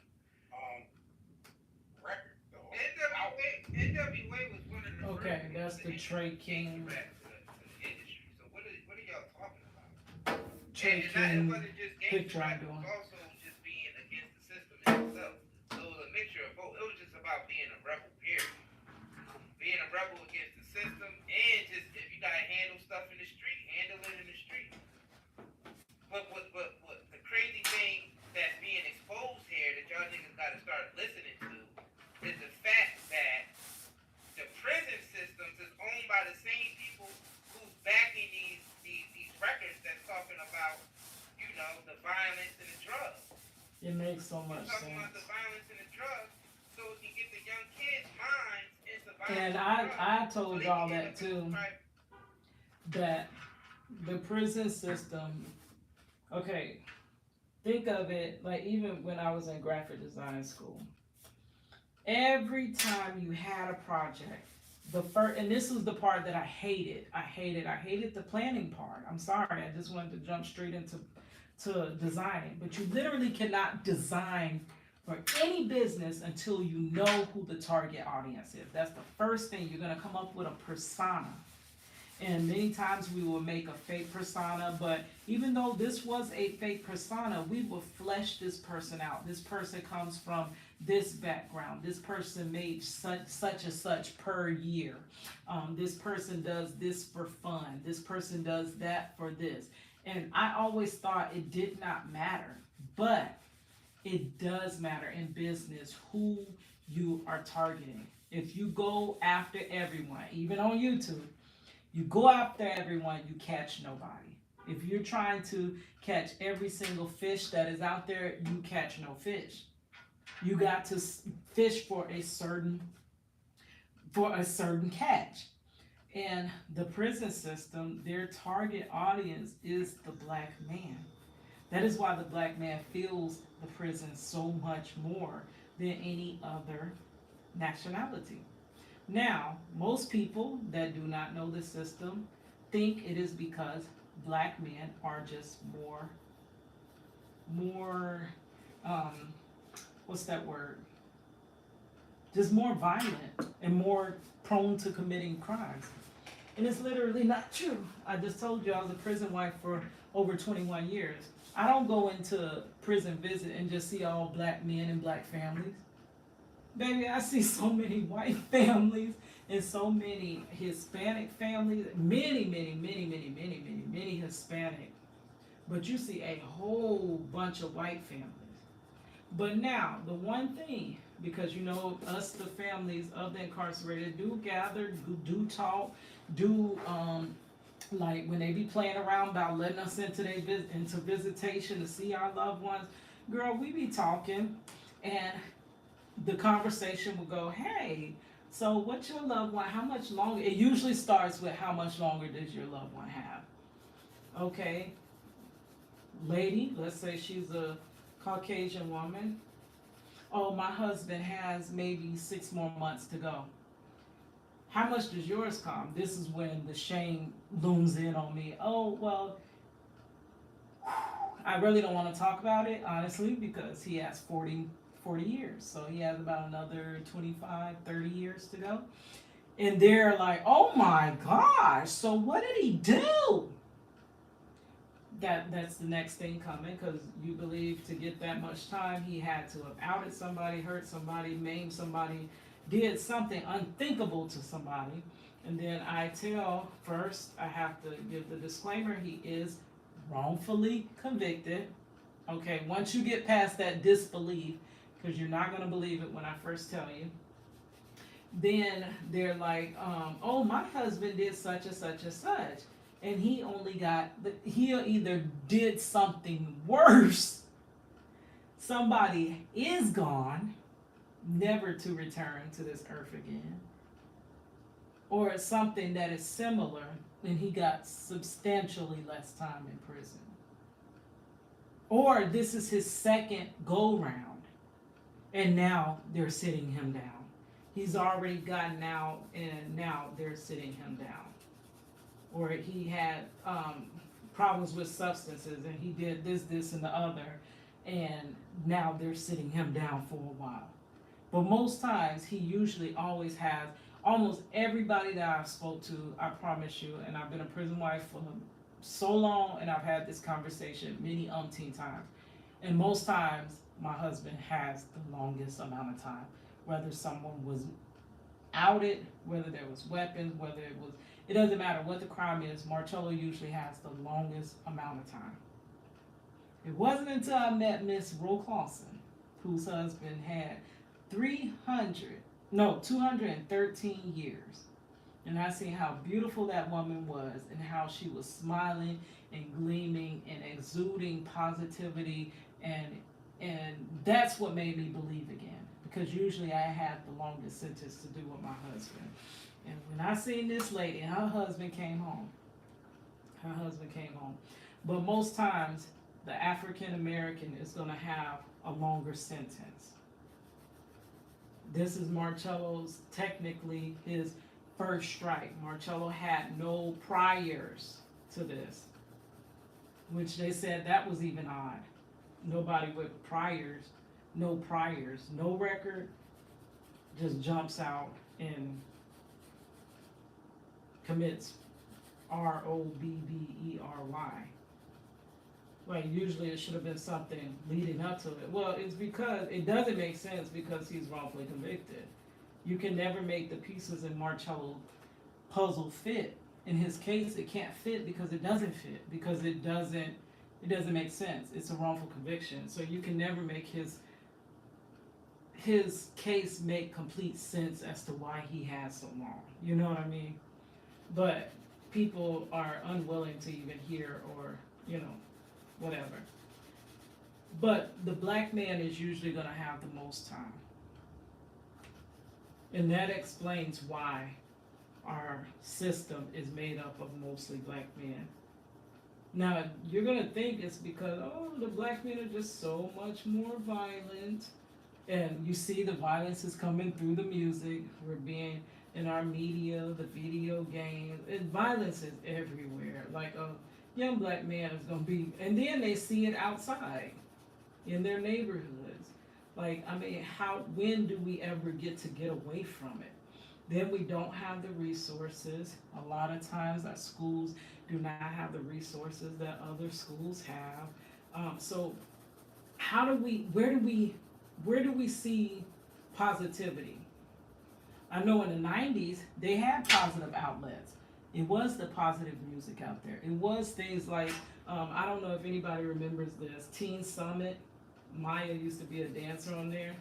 record. The whole NWA was one of the okay, that's the Trey King. So what are y'all talking about? Trey King picture I'm doing. Also just makes so much talking sense. about the violence and the drugs, so it can get the young kids' minds into violence And and drugs. I So told they y'all can end that up in too, private. that the prison system, okay, think of it like even when I was in graphic design school. Every time you had a project, the first, and this was the part that I hated. I hated the planning part. I'm sorry, I just wanted to jump straight into designing. But you literally cannot design for any business until you know who the target audience is. That's the first thing. You're gonna come up with a persona. And many times we will make a fake persona, but even though this was a fake persona, we will flesh this person out. This person comes from this background. This person made such and such per year. This person does this for fun. This person does that for this. And I always thought it did not matter, but it does matter in business who you are targeting. If you go after everyone, even on YouTube, you go after everyone, you catch nobody. If you're trying to catch every single fish that is out there, you catch no fish. You got to fish for a certain catch. And the prison system, their target audience is the black man. That is why the black man feels the prison so much more than any other nationality. Now, most people that do not know the system think it is because black men are just more, what's that word? Just more violent and more prone to committing crimes. And it's literally not true. I just told you I was a prison wife for over 21 years. I don't go into prison visit and just see all black men and black families. Baby, I see so many white families and so many Hispanic families, many Hispanic. But you see a whole bunch of white families. But now, the one thing, because you know, us, the families of the incarcerated, do gather, do talk, do, like when they be playing around about letting us into visitation to see our loved ones, girl, we be talking, and the conversation will go, hey, so what's your loved one? How much longer? It usually starts with how much longer does your loved one have? Okay, lady, let's say she's a Caucasian woman. Oh, my husband has maybe 6 more months to go. How much does yours come? This is when the shame looms in on me. Oh, well, I really don't want to talk about it, honestly, because he has 40 years. So he has about another 25, 30 years to go. And they're like, oh my gosh, so what did he do? That's the next thing coming, because you believe to get that much time, he had to have outed somebody, hurt somebody, maimed somebody, did something unthinkable to somebody. And then I tell, first, I have to give the disclaimer, he is wrongfully convicted. Okay, once you get past that disbelief, because you're not going to believe it when I first tell you, then they're like, oh, my husband did such and such and such. And he only got, he either did something worse, somebody is gone, never to return to this earth again, or it's something that is similar, and he got substantially less time in prison. Or this is his second go round, and now they're sitting him down. He's already gotten out, and now they're sitting him down. Or he had problems with substances, and he did this, and the other, and now they're sitting him down for a while. But most times, he usually always has, almost everybody that I've spoke to, I promise you, and I've been a prison wife for so long, and I've had this conversation many umpteen times. And most times, my husband has the longest amount of time. Whether someone was outed, whether there was weapons, whether it doesn't matter what the crime is, Marcello usually has the longest amount of time. It wasn't until I met Miss Ro Clausen, whose husband had 213 years. And I seen how beautiful that woman was, and how she was smiling and gleaming and exuding positivity and And that's what made me believe again. Because usually I had the longest sentence to do with my husband. And when I seen this lady, and her husband came home. Her husband came home. But most times, the African American is going to have a longer sentence. This is Marcello's, technically, his first strike. Marcello had no priors to this, which they said that was even odd. Nobody with priors, no record, just jumps out and commits Robbery. Like usually it should have been something leading up to it. Well, it's because it doesn't make sense because he's wrongfully convicted. You can never make the pieces in Marcello's puzzle fit. In his case, it can't fit because it doesn't fit because it doesn't make sense. It's a wrongful conviction. So you can never make his case make complete sense as to why he has so long. You know what I mean? But people are unwilling to even hear or, whatever. But the black man is usually going to have the most time. And that explains why our system is made up of mostly black men. Now, you're going to think it's because, the black men are just so much more violent. And you see the violence is coming through the music. We're being in our media, the video games, and violence is everywhere. Like a young black man is gonna be, and then they see it outside in their neighborhoods. Like, I mean, when do we ever get away from it? Then we don't have the resources. A lot of times our schools do not have the resources that other schools have. So where do we see positivity? I know in the 90s, they had positive outlets. It was the positive music out there. It was things like, I don't know if anybody remembers this, Teen Summit. Maya used to be a dancer on there.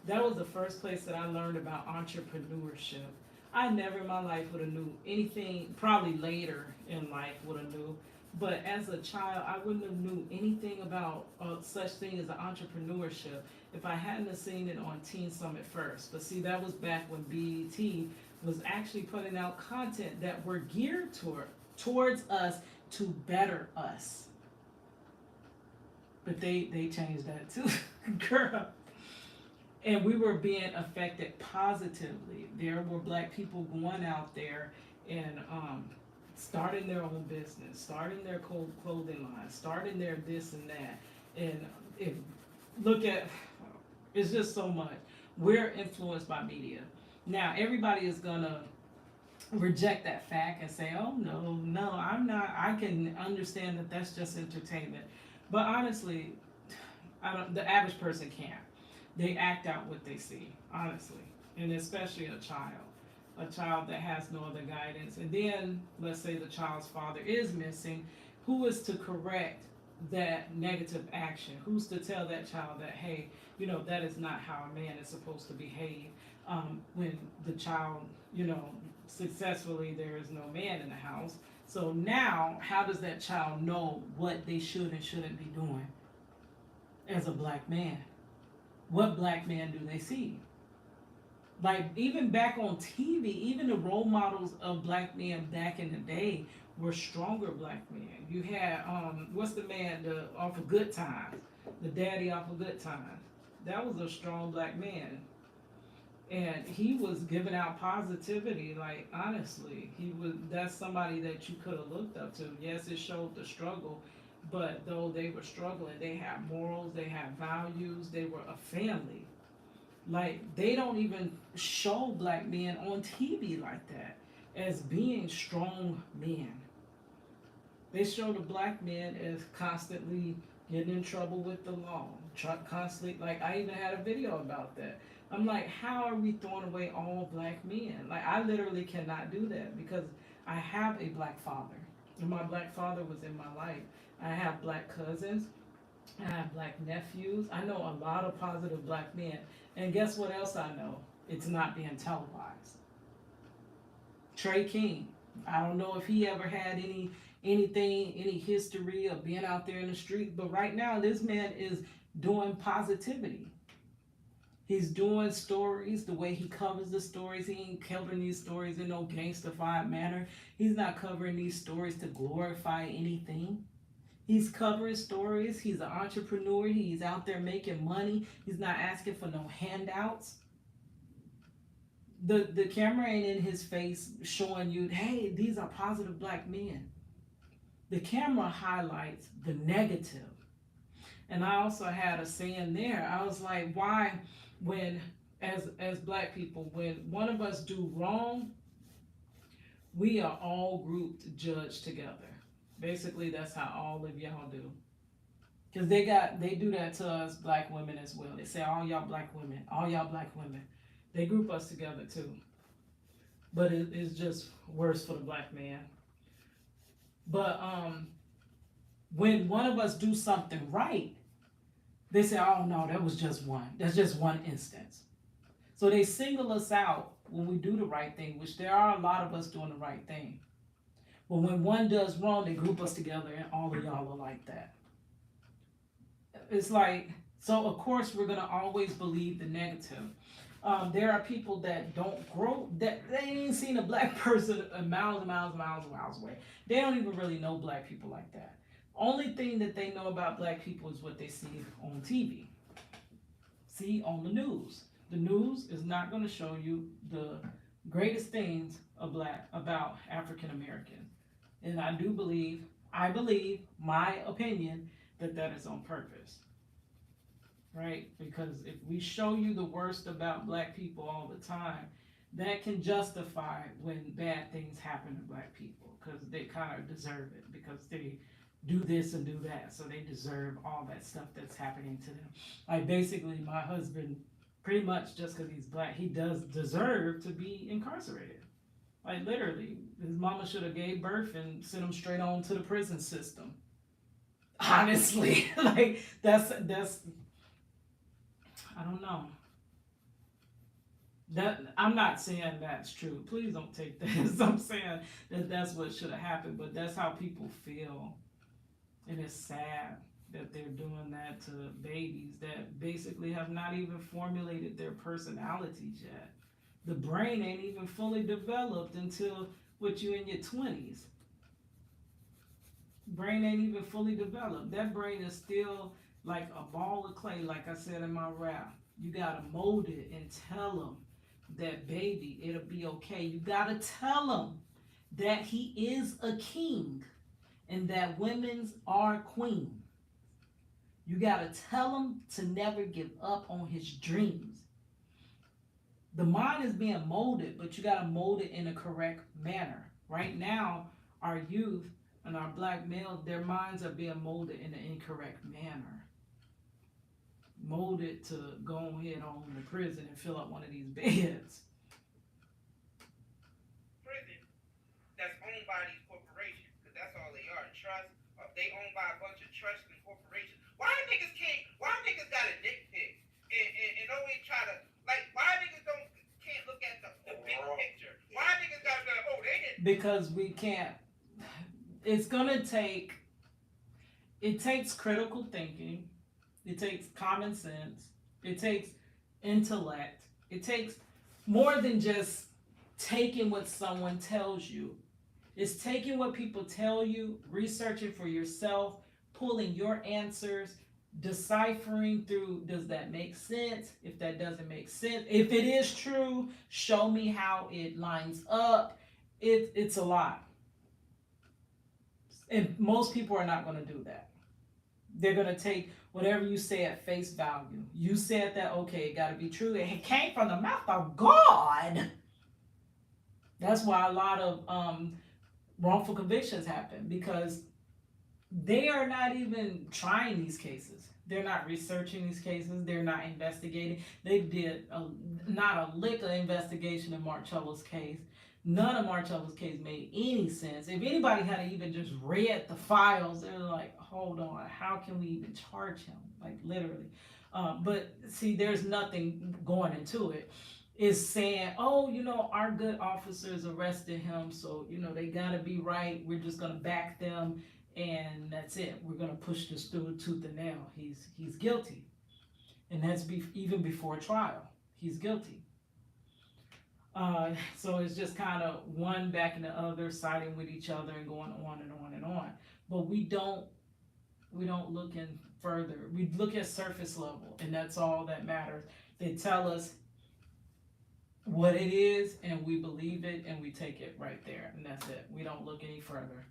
That was the first place that I learned about entrepreneurship. I never in my life would have knew anything, probably later in life would have knew. But as a child, I wouldn't have knew anything about such thing as entrepreneurship if I hadn't have seen it on Teen Summit first. But see, that was back when BET was actually putting out content that were geared towards us to better us. But they changed that too, girl. And we were being affected positively. There were black people going out there and starting their own business, starting their clothing line, starting their this and that. And look at, it's just so much. We're influenced by media. Now, everybody is gonna reject that fact and say, oh, no, I'm not, I can understand that that's just entertainment. But honestly, the average person can't. They act out what they see, honestly. And especially a child that has no other guidance. And then, let's say the child's father is missing, who is to correct that negative action? Who's to tell that child that, hey, that is not how a man is supposed to behave when the child, successfully there is no man in the house. So now, how does that child know what they should and shouldn't be doing as a black man? What black man do they see? Like, even back on TV, even the role models of black men back in the day were stronger black men. You had, what's the man off of Good Times? The daddy off of Good Times. That was a strong black man. And he was giving out positivity, like, honestly. That's somebody that you could have looked up to. Yes, it showed the struggle, but though they were struggling, they had morals, they had values, they were a family. Like, they don't even show black men on TV like that as being strong men. They show the black men as constantly getting in trouble with the law, constantly, like, I even had a video about that. I'm like, how are we throwing away all black men? Like, I literally cannot do that because I have a black father, and my black father was in my life. I have black cousins, I have black nephews. I know a lot of positive black men. And guess what else I know? It's not being televised. Trey King. I don't know if he ever had any history of being out there in the street, but right now this man is doing positivity. He's doing stories the way he covers the stories. He ain't covering these stories in no gangstified manner. He's not covering these stories to glorify anything. He's covering stories. He's an entrepreneur. He's out there making money. He's not asking for no handouts. The camera ain't in his face showing you, hey, these are positive black men. The camera highlights the negative. And I also had a saying there. I was like, why, when as black people, when one of us do wrong, we are all grouped, judged together. Basically, that's how all of y'all do. Because they do that to us black women as well. They say all y'all black women, all y'all black women. They group us together too. But it's just worse for the black man. But when one of us do something right, they say, oh no, that was just one. That's just one instance. So they single us out when we do the right thing, which there are a lot of us doing the right thing. But when one does wrong, they group us together and all of y'all are like that. It's like, so of course we're gonna always believe the negative. There are people that don't grow, that they ain't seen a black person miles and miles and miles and miles away. They don't even really know black people like that. Only thing that they know about black people is what they see on TV, see on the news. The news is not going to show you the greatest things about African Americans, and I believe, my opinion, that is on purpose, right? Because if we show you the worst about black people all the time, that can justify when bad things happen to black people, because they kind of deserve it, because they do this and do that, so they deserve all that stuff that's happening to them. Like basically my husband, pretty much just because he's black, he does deserve to be incarcerated. Like literally, his mama should have gave birth and sent him straight on to the prison system. Honestly, like that's I don't know. That I'm not saying that's true. Please don't take this. I'm saying that that's what should have happened, but that's how people feel. And it's sad that they're doing that to babies that basically have not even formulated their personalities yet. The brain ain't even fully developed until you in your 20s. Brain ain't even fully developed. That brain is still like a ball of clay, like I said in my rap. You gotta mold it and tell them that, baby, it'll be okay. You gotta tell them that he is a king and that women's are queen. You gotta tell him to never give up on his dreams. The mind is being molded, but you gotta mold it in a correct manner. Right now, our youth and our black males, their minds are being molded in an incorrect manner. Molded to go ahead on to prison and fill up one of these beds. Prison that's owned by these corporations, because that's all they are. Trust. They owned by a bunch of trusts and corporations. Why niggas got a dick pic and always try to, like, why niggas can't look at the big picture? Why niggas gotta be like, oh, they didn't. Because we can't. It's gonna take. It takes critical thinking. It takes common sense. It takes intellect. It takes more than just taking what someone tells you. It's taking what people tell you, researching for yourself, pulling your answers, deciphering through, does that make sense? If that doesn't make sense, if it is true, show me how it lines up. It's a lot. And most people are not going to do that. They're going to take whatever you say at face value. You said that, okay, it got to be true. It came from the mouth of God. That's why a lot of wrongful convictions happen, because they are not even trying these cases. They're not researching these cases. They're not investigating. They did not a lick of investigation in Marcello's case. None of Marcello's case made any sense. If anybody had even just read the files, they were like, hold on, how can we even charge him? Like literally. But see, there's nothing going into it. It's saying, oh, our good officers arrested him, so, they gotta be right. We're just gonna back them. and that's it. We're gonna push this through tooth and nail. He's guilty, and that's even before trial. He's guilty. So it's just kind of one backing the other, siding with each other, and going on and on and on. But we don't look in further. We look at surface level, and that's all that matters. They tell us what it is, and we believe it, and we take it right there, and that's it. We don't look any further,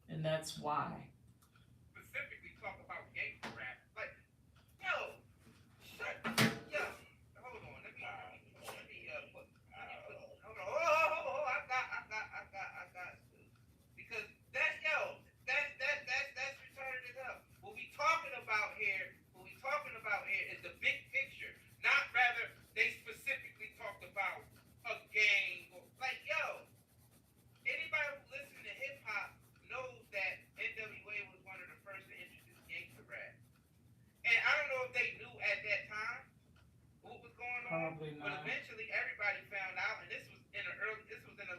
and that's why. Specifically talk about gangster rap. Like, yo, shut, yo, hold on. Let me put, hold on. Oh, I got. Because that's retarded as hell. What we talking about here is the big picture. Not rather, they specifically talked about a gang. Like, yo, anybody who listens to hip hop knows that NWA was one of the first to introduce gangster rap. And I don't know if they knew at that time what was going on. Probably But not. eventually everybody found out, and this was in the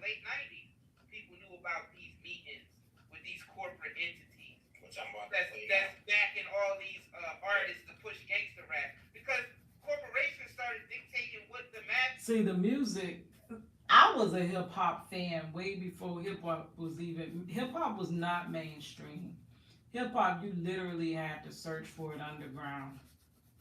late 90s. People knew about these meetings with these corporate entities. Which I'm about to That's say. backing all these artists to push gangster rap. Because corporations started dictating what the masses. See, the music, I was a hip hop fan way before hip hop was even, hip hop was not mainstream. Hip hop, you literally had to search for it underground.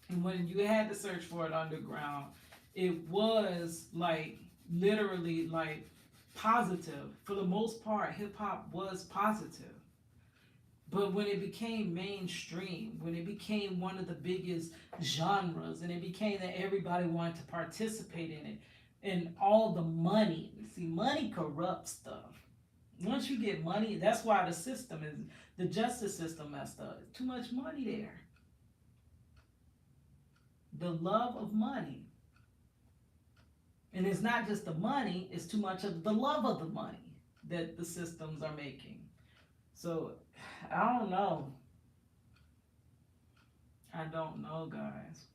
And when you had to search for it underground, it was like literally like positive. For the most part, hip hop was positive. But when it became mainstream, when it became one of the biggest genres, and it became that everybody wanted to participate in it, and all the money, see, money corrupts stuff. Once you get money, that's why the justice system messed up. Too much money there. The love of money. And it's not just the money, it's too much of the love of the money that the systems are making. So, I don't know. I don't know, guys.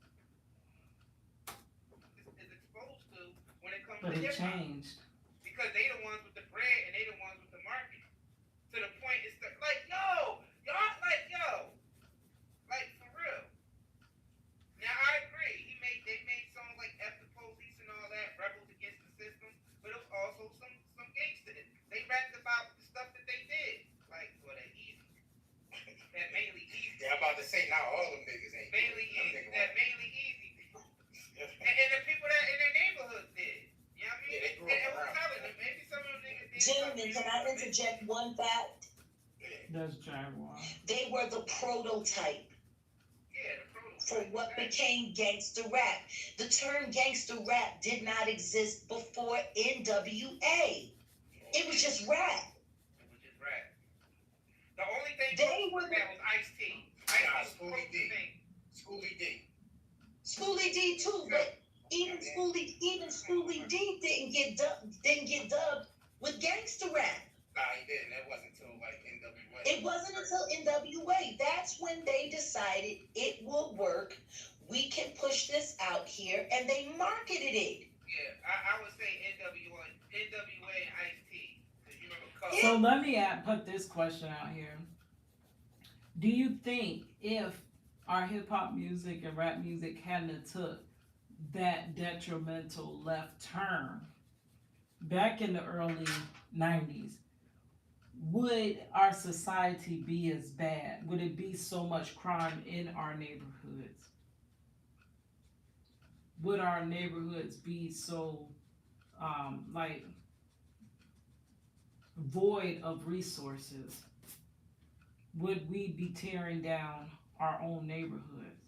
Is exposed to when it comes But to it hip hop. changed. Because they the ones with the bread and they the ones with the market. To the point it's like, yo, y'all like, yo. Like, for real. Now I agree. They made songs like F the Police and all that, Rebels Against the System, but it was also some gangster. They rapped about the stuff that they did. Like, well, that Easy. That mainly Easy. Yeah, I'm about to say, not all them niggas ain't. Mainly Easy. That mainly Easy. And the people that in their neighborhoods did. You know what I mean? Yeah, they grew And up who's around. telling them? Maybe some of them niggas did. Gentlemen, can I interject one fact? That's Jaguar. They were the prototype Yeah, the prototype. for what became gangster rap. The term gangster rap did not exist before NWA. It was just rap. It was just rap. The only thing They were that was Ice-T. Ice-T was the thing. Schoolie D. Schoolie D too, but even Schoolie D didn't get dubbed with gangster rap. Nah, he didn't. That wasn't until like NWA. It wasn't until NWA. That's when they decided it will work. We can push this out here, and they marketed it. Yeah, I would say NWA and Ice-T. Because you remember So let me put this question out here. Do you think if our hip hop music and rap music hadn't took that detrimental left turn back in the early 90s, would our society be as bad? Would it be so much crime in our neighborhoods? Would our neighborhoods be so like void of resources? Would we be tearing down our own neighborhoods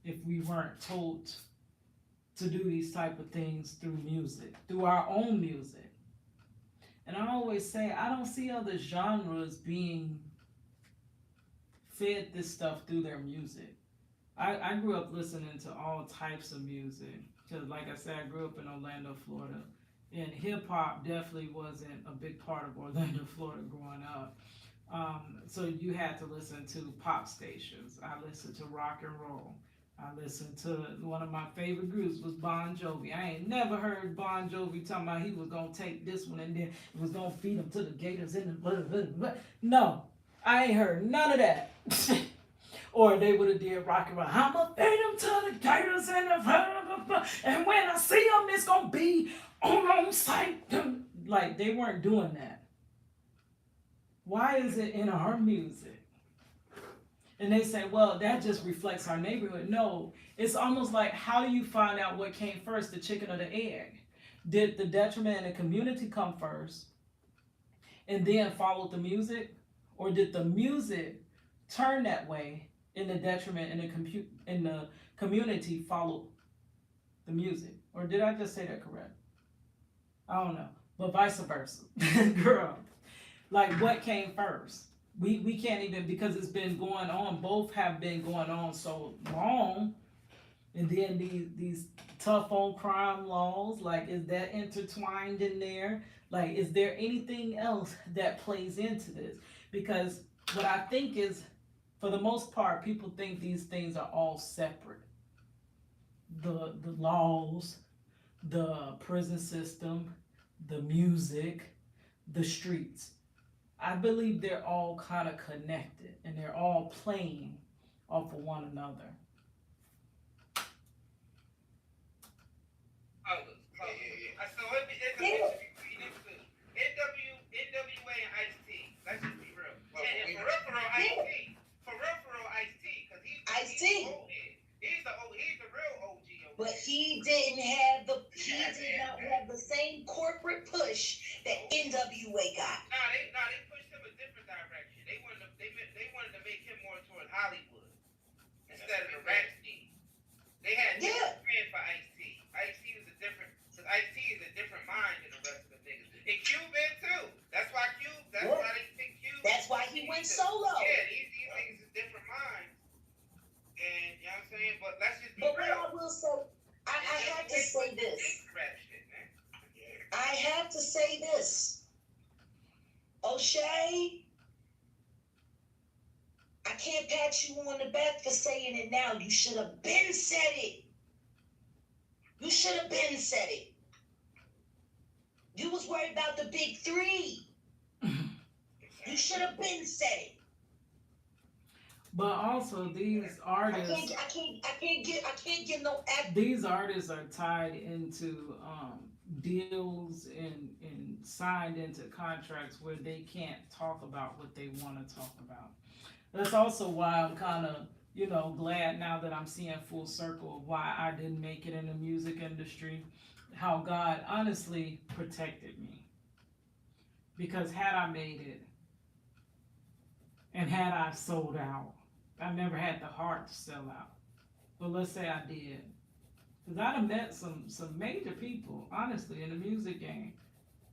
if we weren't told to do these type of things through music, through our own music? And I always say, I don't see other genres being fed this stuff through their music. I grew up listening to all types of music. Because like I said, I grew up in Orlando, Florida. And hip hop definitely wasn't a big part of Orlando, Florida growing up. So you had to listen to pop stations. I listened to rock and roll. I listened to, one of my favorite groups was Bon Jovi. I ain't never heard Bon Jovi talking about he was gonna take this one and then it was gonna feed him to the gators in the blah, blah, blah. No, I ain't heard none of that. Or they would have did rock and roll. I'ma feed them to the gators and when I see them, it's gonna be on sight. Like, they weren't doing that. Why is it in our music? And they say, well, that just reflects our neighborhood. No, it's almost like, how do you find out what came first, the chicken or the egg? Did the detriment in the community come first and then followed the music? Or did the music turn that way and the detriment in the community followed the music? Or did I just say that correct? I don't know. But vice versa. Girl, like, what came first? We can't even, because it's been going on, both have been going on so long, and then these tough on crime laws, like, is that intertwined in there? Like, is there anything else that plays into this? Because what I think is, for the most part, people think these things are all separate. The laws, the prison system, the music, the streets. I believe they're all kind of connected and they're all playing off of one another. So it's a mix between them two. NWA and Ice-T. Let's just be real. And for real, Ice-T. For real, Ice-T. Because he's the old head. He's the real OG. But he did not have the same corporate push that NWA got. Nah, they pushed him a different direction. They wanted to make him more toward Hollywood instead of the rap scene. They had different plan for Ice-T. Ice-T was a different, because Ice-T is a different mind than the rest of the niggas. And Cube in too. That's why they picked Cube. That's why he went solo. Yeah, these niggas is different minds. And you know what I'm saying? But let's just be But real. what I will say, I have to say this. I have to say this. O'Shea, I can't pat you on the back for saying it now. You should have been said it. You should have been said it. You was worried about the big three. You should have been said it. But also, these artists, I can't get no act. these artists are tied into deals and signed into contracts where they can't talk about what they want to talk about. That's also why I'm kind of, glad now that I'm seeing full circle of why I didn't make it in the music industry, how God honestly protected me. Because had I made it, and had I sold out, I never had the heart to sell out. But let's say I did. Because I'd have met some major people, honestly, in the music game.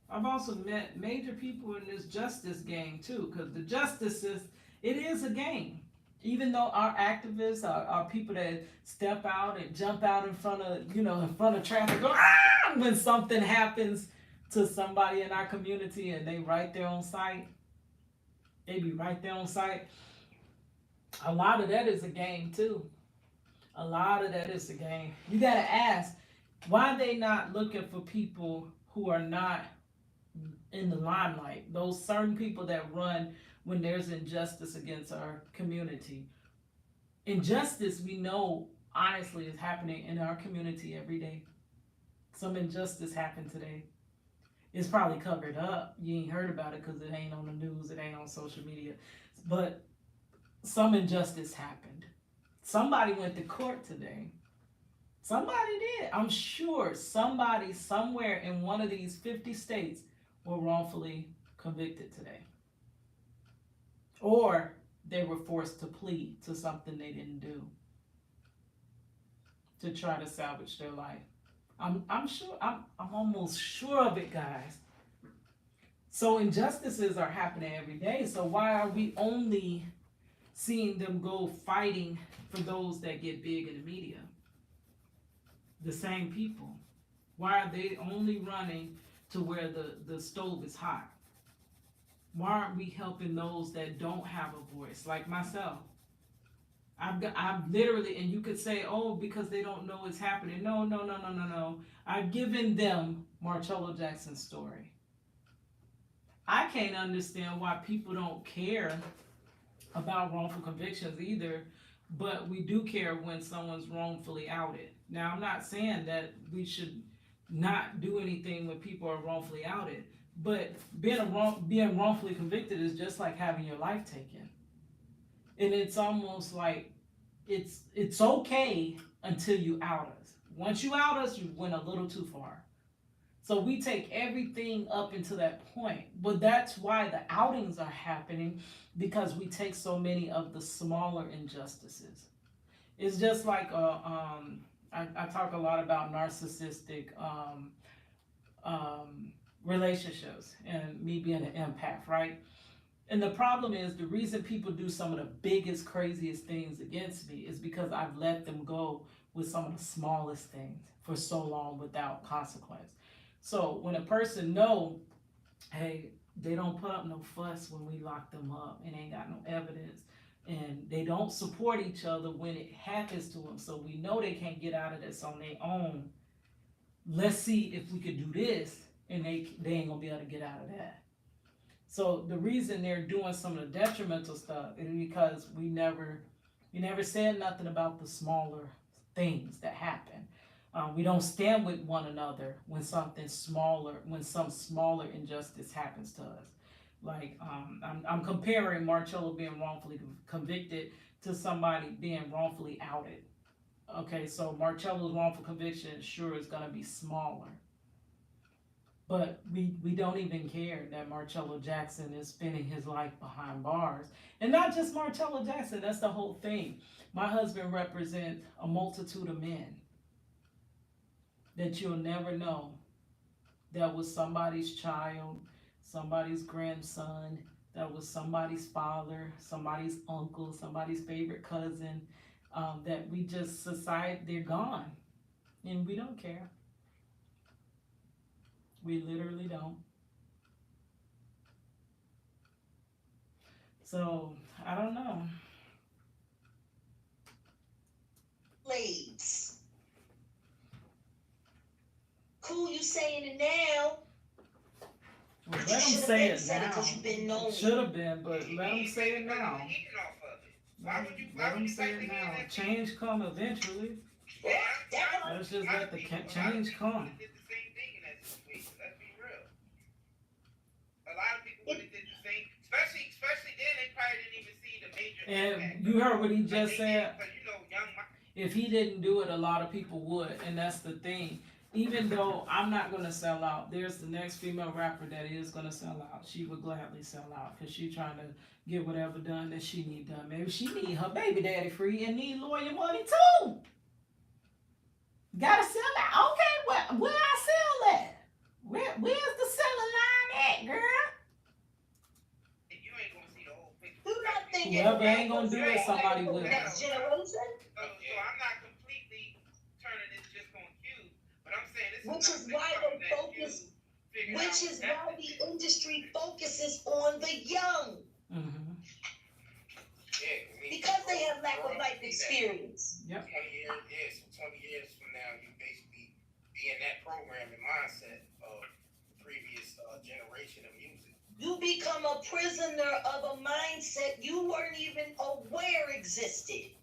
I've also met major people in this justice game, too. Because the justice it is a game. Even though our activists are people that step out and jump out in front of traffic, go, ah! When something happens to somebody in our community and they right there on site. They be right there on site. A lot of that is a game too. A lot of that is a game. You gotta ask, why are they not looking for people who are not in the limelight? Those certain people that run when there's injustice against our community. Injustice, we know, honestly, is happening in our community every day. Some injustice happened today. It's probably covered up. You ain't heard about it because it ain't on the news, it ain't on social media. But some injustice happened. Somebody went to court today. Somebody did. I'm sure somebody somewhere in one of these 50 states were wrongfully convicted today. Or they were forced to plead to something they didn't do to try to salvage their life. I'm sure, I'm almost sure of it, guys. So injustices are happening every day. So why are we only seeing them go fighting for those that get big in the media? The same people. Why are they only running to where the stove is hot? Why aren't we helping those that don't have a voice, like myself? I've literally, and you could say, oh, because they don't know it's happening. No. I've given them Marcello Jackson's story. I can't understand why people don't care about wrongful convictions either, but we do care when someone's wrongfully outed. Now, I'm not saying that we should not do anything when people are wrongfully outed, but being wrongfully convicted is just like having your life taken, and it's almost like it's okay until you out us. Once you out us, you went a little too far. So we take everything up until that point. But that's why the outings are happening, because we take so many of the smaller injustices. It's just like I talk a lot about narcissistic relationships and me being an empath, right? And the problem is, the reason people do some of the biggest, craziest things against me is because I've let them go with some of the smallest things for so long without consequence. So when a person know, hey, they don't put up no fuss when we lock them up and ain't got no evidence, and they don't support each other when it happens to them, so we know they can't get out of this on their own. Let's see if we could do this, and they ain't gonna be able to get out of that. So the reason they're doing some of the detrimental stuff is because we never said nothing about the smaller things that happen. We don't stand with one another when some smaller injustice happens to us. Like I'm comparing Marcello being wrongfully convicted to somebody being wrongfully outed. Okay, so Marcello's wrongful conviction sure is gonna be smaller. But we don't even care that Marcello Jackson is spending his life behind bars. And not just Marcello Jackson, that's the whole thing. My husband represents a multitude of men that you'll never know that was somebody's child, somebody's grandson, that was somebody's father, somebody's uncle, somebody's favorite cousin, that we just society, they're gone. And we don't care. We literally don't. So, I don't know. Slaves. Cool, you saying it now. Well, But let you them should have say been it said it now. because you've been known. Should have been, but let them say it now. Let them say it now. Change come eventually. Yeah, definitely. Let's just let the change come. Did the same thing in that situation. Let's be real. A lot of people would have did the same, especially then. They probably didn't even see the major impact. And you heard what he just said. Because young. If he didn't do it, a lot of people would, and that's the thing. Even though I'm not gonna sell out, there's the next female rapper that is gonna sell out. She would gladly sell out because she's trying to get whatever done that she need done. Maybe she need her baby daddy free and need lawyer money too. Gotta sell out. Okay, where I sell at? Where's the selling line at, girl? You ain't gonna see the whole picture. Do not think Whoever ain't gonna do it, somebody will. Next generation. So I'm not completely turning this just on Q, but I'm saying this Which is is why they focus. Which is why the industry focuses on the young. Mm-hmm. Because they have lack of life experience. Yep. 20 years from now, you basically be in that programming mindset of the previous generation of music. You become a prisoner of a mindset you weren't even aware existed.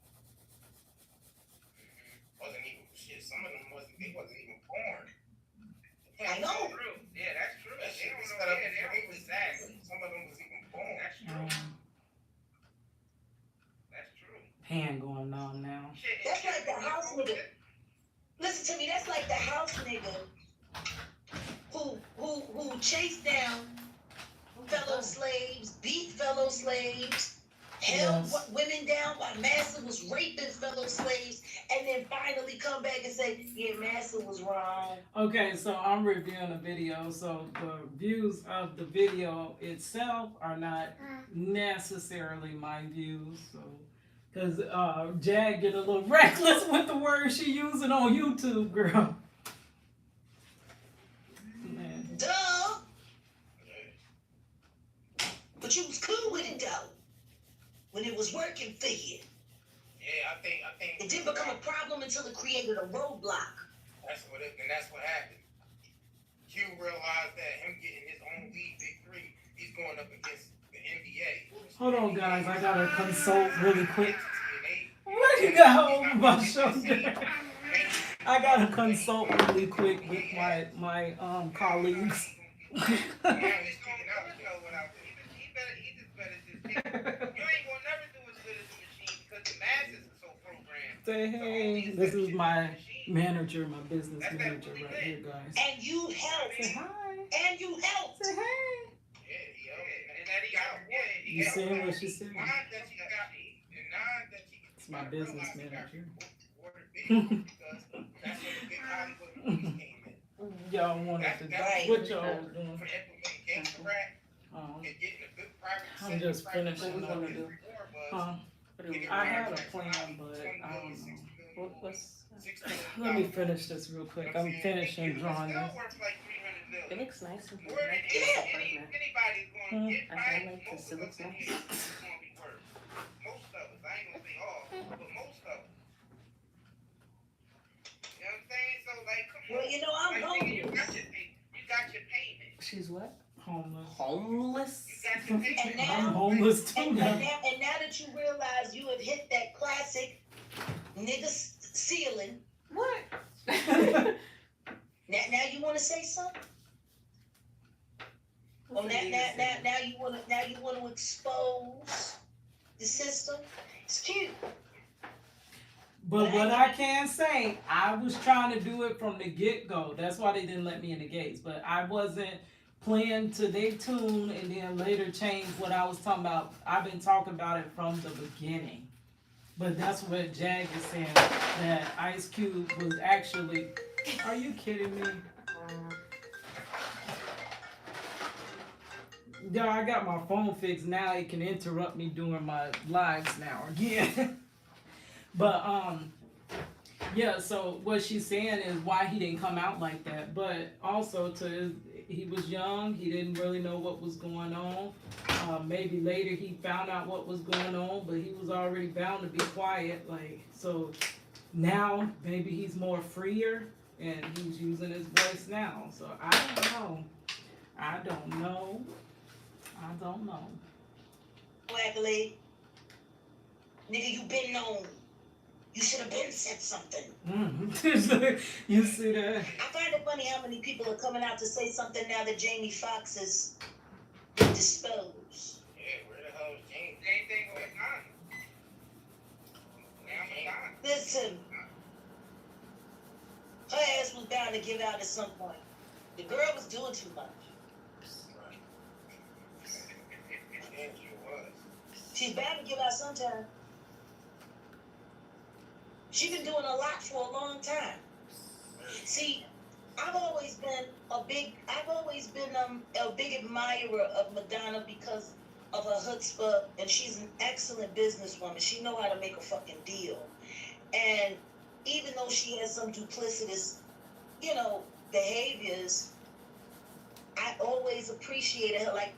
Wasn't even shit. Some of them wasn't even born. I know. That's true. Yeah, that's true. That They shit don't was know. set up. Yeah, they don't exactly. Some of them was even born. That's true. That's true. Pan going on now. Shit, That's like the house nigga. Listen to me, that's like the house nigga who chased down fellow slaves, beat fellow slaves, held Yes. women down while Massa was raping fellow slaves, and then finally come back and say, yeah, Massa was wrong. Okay, so I'm reviewing a video, so the views of the video itself are not necessarily my views, so because Jag get a little reckless with the words she using on YouTube, girl. Man. Duh. But you was cool with it though, when it was working for you. Yeah, I think. It didn't become a problem until it created a roadblock. That's what happened. Q realized that him getting his own league, Big 3, he's going up against the NBA. Hold on, guys. I gotta consult really quick. TNA. What you got over my shoulder? I gotta consult really quick with my colleagues. Now he's gonna know what I do. He just better just take. You ain't gonna never do as good as the machine because the masses are so programmed. Say hey. This is my manager, my business manager right here, guys. And you helped. Say hi. And you helped. Say hey. And that he got what? You seeing what she said? It's my business manager. That's where the big Hollywood movies came in. Y'all wanted to Right. what y'all doing? For implementing gangster rap Um, and getting a good private I'm sector, just private finishing sector up. reform was getting I rid have of a plan, but I don't know. What's 6 million Let me finish this real quick. I'm finishing drawing Still this. worth like 300 million. it looks nice and More than anybody's going to get I right. like Most this. It of looks us in nice. here is going to be worth. Most of us. I ain't going to say all, but most of us. You know what I'm saying? So, like, come on. Well, you know, I'm Like, nigga, homeless. you got your payment. She's what? Homeless. Homeless? You got your payment. And now- I'm homeless too And now. now that you realize you have hit that classic nigga ceiling, What? now you want to say something? Well, now you want to expose the system. It's cute. But what I can say, I was trying to do it from the get-go. That's why they didn't let me in the gates. But I wasn't playing to their tune and then later change what I was talking about. I've been talking about it from the beginning. But that's what Jag is saying, that Ice Cube was actually... Are you kidding me? Yo, I got my phone fixed now. It can interrupt me during my lives now again. But yeah, so what she's saying is why he didn't come out like that. But also he was young, he didn't really know what was going on. Maybe later he found out what was going on, but he was already bound to be quiet. Like, so now maybe he's more freer and he's using his voice now. So I don't know. I don't know. Accolade. Nigga, you been known. You should have been said something. You see that? I find it funny how many people are coming out to say something now that Jamie Foxx has been disposed. Yeah, where the hell is James? Same thing with Madonna. Now Madonna. Listen, her ass was bound to give out at some point. The girl was doing too much. Right. Yeah, she was. She's bound to give out sometime. She's been doing a lot for a long time. See, I've always been a big admirer of Madonna because of her chutzpah, and she's an excellent businesswoman. She know how to make a fucking deal. And even though she has some duplicitous, behaviors, I always appreciated her. Like,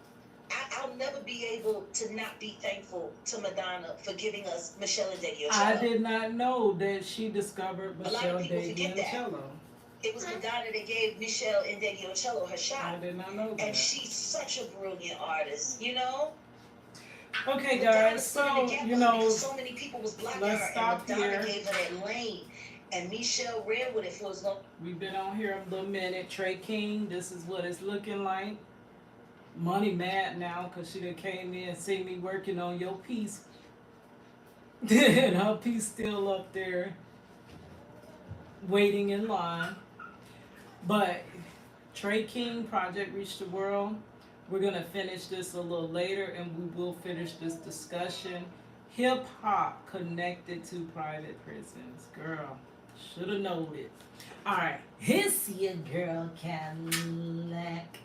I'll never be able to not be thankful to Madonna for giving us Michelle and Deggio. I did not know that she discovered A lot Michelle of people forget that. Cello. It was Madonna that gave Michelle and Deggio her shot. I did not know that. And she's such a brilliant artist, you know? Okay, Madonna guys, put it so, together because so many people was blocking let's her, stop and Madonna here. gave her that lane. And Michelle ran with it for as long. We've been on here a little minute. Trey King, this is what it's looking like. Money mad now because she done came in and see me working on your piece. And her piece still up there waiting in line. But Trey King, Project Reach the World. We're going to finish this a little later and we will finish this discussion. Hip hop connected to private prisons. Girl, should have known it. All right, here's your girl Cadillac.